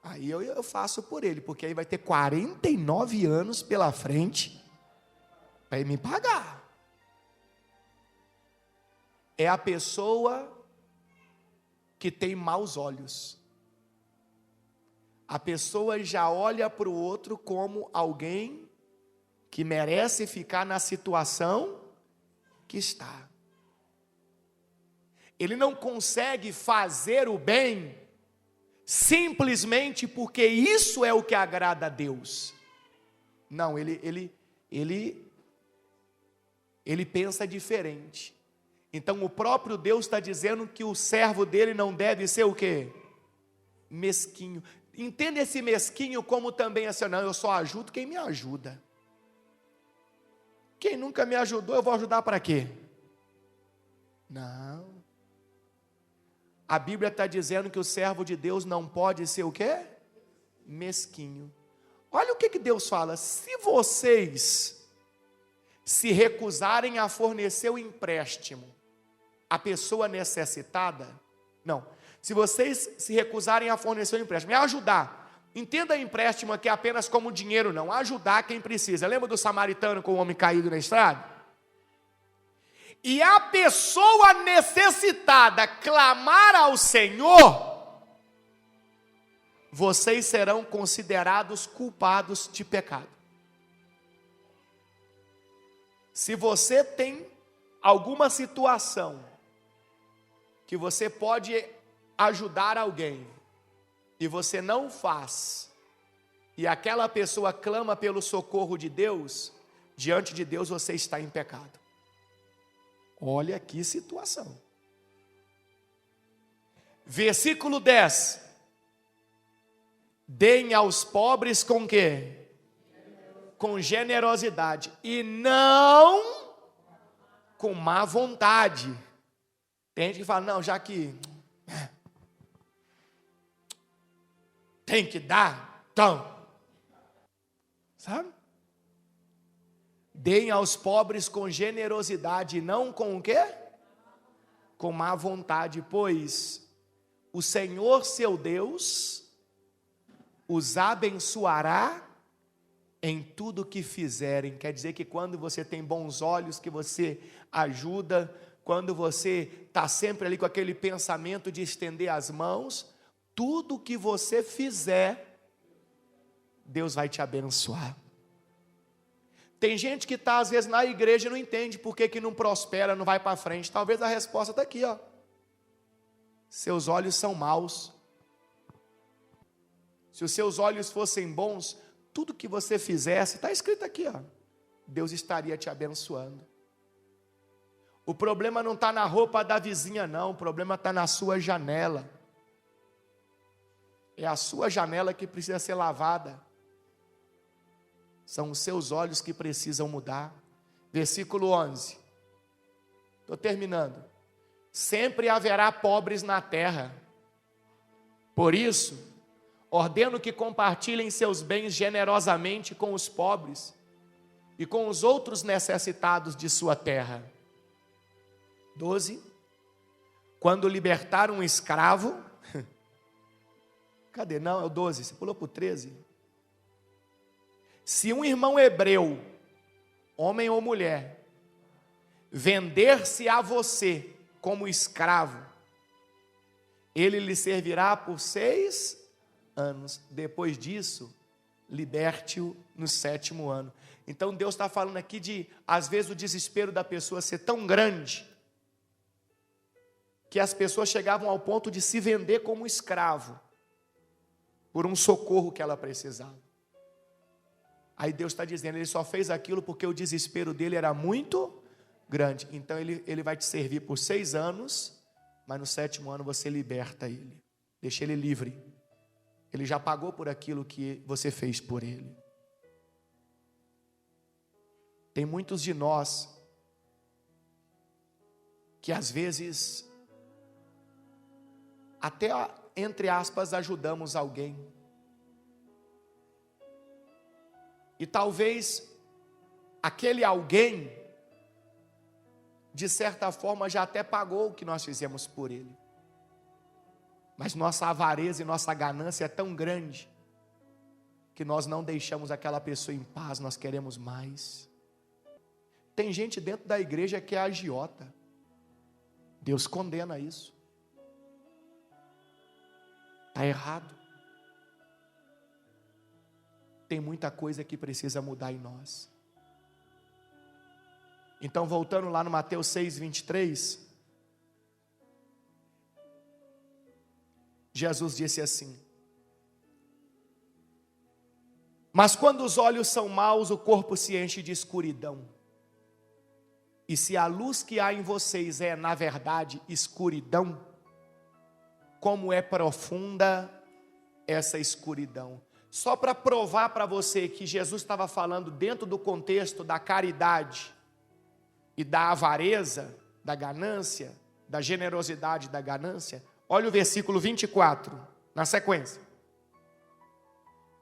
Speaker 1: aí eu faço por ele, porque aí vai ter 49 anos pela frente para ele me pagar. É a pessoa que tem maus olhos. A pessoa já olha para o outro como alguém que merece ficar na situação que está. Ele não consegue fazer o bem simplesmente porque isso é o que agrada a Deus. Não, ele pensa diferente. Então o próprio Deus está dizendo que o servo dele não deve ser o quê? Mesquinho. Entenda esse mesquinho como também assim: não, eu só ajudo quem me ajuda. Quem nunca me ajudou, eu vou ajudar para quê? Não. A Bíblia está dizendo que o servo de Deus não pode ser o quê? Mesquinho. Olha o que Deus fala: se vocês se recusarem a fornecer o empréstimo à pessoa necessitada, não, se vocês se recusarem a fornecer o empréstimo, é ajudar. Entenda empréstimo aqui apenas como dinheiro, não, ajudar quem precisa. Lembra do samaritano com o homem caído na estrada? E a pessoa necessitada clamar ao Senhor, vocês serão considerados culpados de pecado. Se você tem alguma situação que você pode ajudar alguém e você não faz, e aquela pessoa clama pelo socorro de Deus, diante de Deus você está em pecado. Olha que situação. Versículo 10. Deem aos pobres com quê? Com generosidade, e não com má vontade. Tem gente que fala: não, já que tem que dar, então, sabe? Deem aos pobres com generosidade, e não com o quê? Com má vontade, pois o Senhor seu Deus os abençoará em tudo que fizerem. Quer dizer que quando você tem bons olhos, que você ajuda, quando você está sempre ali com aquele pensamento de estender as mãos, tudo que você fizer, Deus vai te abençoar. Tem gente que está às vezes na igreja e não entende por que não prospera, não vai para frente. Talvez a resposta está aqui, ó. Seus olhos são maus. Se os seus olhos fossem bons, tudo que você fizesse, está escrito aqui, ó, Deus estaria te abençoando. O problema não está na roupa da vizinha, não. O problema está na sua janela. É a sua janela que precisa ser lavada. São os seus olhos que precisam mudar. Versículo 11. Estou terminando. Sempre haverá pobres na terra. Por isso, ordeno que compartilhem seus bens generosamente com os pobres e com os outros necessitados de sua terra. 12. Quando libertar um escravo, cadê? Não, é o 12, você pulou para o 13. Se um irmão hebreu, homem ou mulher, vender-se a você como escravo, ele lhe servirá por 6 anos. Depois disso, liberte-o no 7º ano. Então Deus está falando aqui de, às vezes, o desespero da pessoa ser tão grande, que as pessoas chegavam ao ponto de se vender como escravo, por um socorro que ela precisava. Aí Deus está dizendo, ele só fez aquilo porque o desespero dele era muito grande. Então ele vai te servir por 6 anos, mas no 7º ano você liberta ele, deixa ele livre. Ele já pagou por aquilo que você fez por ele. Tem muitos de nós que às vezes até, entre aspas, ajudamos alguém. E talvez aquele alguém, de certa forma, já até pagou o que nós fizemos por ele. Mas nossa avareza e nossa ganância é tão grande, que nós não deixamos aquela pessoa em paz, nós queremos mais. Tem gente dentro da igreja que é agiota. Deus condena isso. Está errado. Tem muita coisa que precisa mudar em nós. Então, voltando lá no Mateus 6, 23, Jesus disse assim: mas quando os olhos são maus, o corpo se enche de escuridão. E se a luz que há em vocês é, na verdade, escuridão, como é profunda essa escuridão. Só para provar para você que Jesus estava falando dentro do contexto da caridade e da avareza, da ganância, da generosidade, da ganância, olha o versículo 24, na sequência.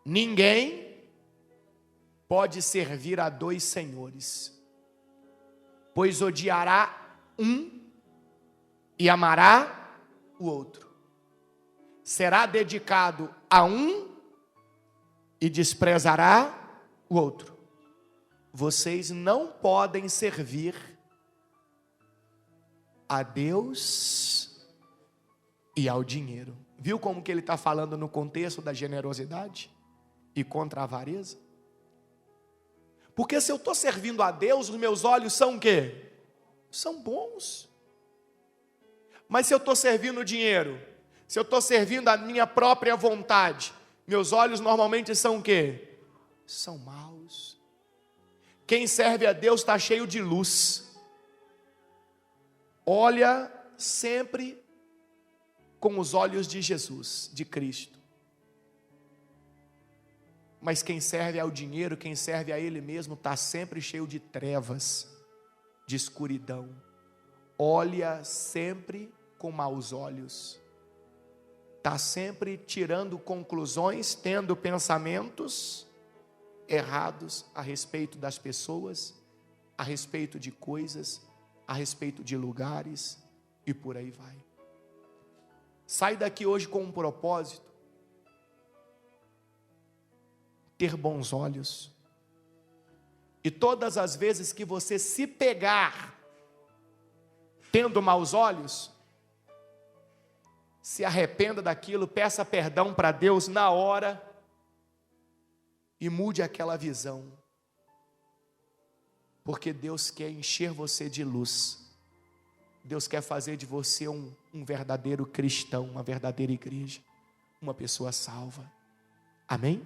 Speaker 1: Ninguém pode servir a 2 senhores, pois odiará um e amará o outro. Será dedicado a um e desprezará o outro. Vocês não podem servir a Deus e ao dinheiro. Viu como que ele está falando no contexto da generosidade e contra a avareza? Porque se eu estou servindo a Deus, os meus olhos são o quê? São bons. Mas se eu estou servindo o dinheiro, se eu estou servindo a minha própria vontade, meus olhos normalmente são o quê? São maus. Quem serve a Deus está cheio de luz. Olha sempre com os olhos de Jesus, de Cristo. Mas quem serve ao dinheiro, quem serve a ele mesmo, está sempre cheio de trevas, de escuridão. Olha sempre com maus olhos. Está sempre tirando conclusões, tendo pensamentos errados a respeito das pessoas, a respeito de coisas, a respeito de lugares e por aí vai. Sai daqui hoje com um propósito: ter bons olhos. E todas as vezes que você se pegar tendo maus olhos, se arrependa daquilo, peça perdão para Deus na hora e mude aquela visão. Porque Deus quer encher você de luz. Deus quer fazer de você um verdadeiro cristão, uma verdadeira igreja, uma pessoa salva. Amém?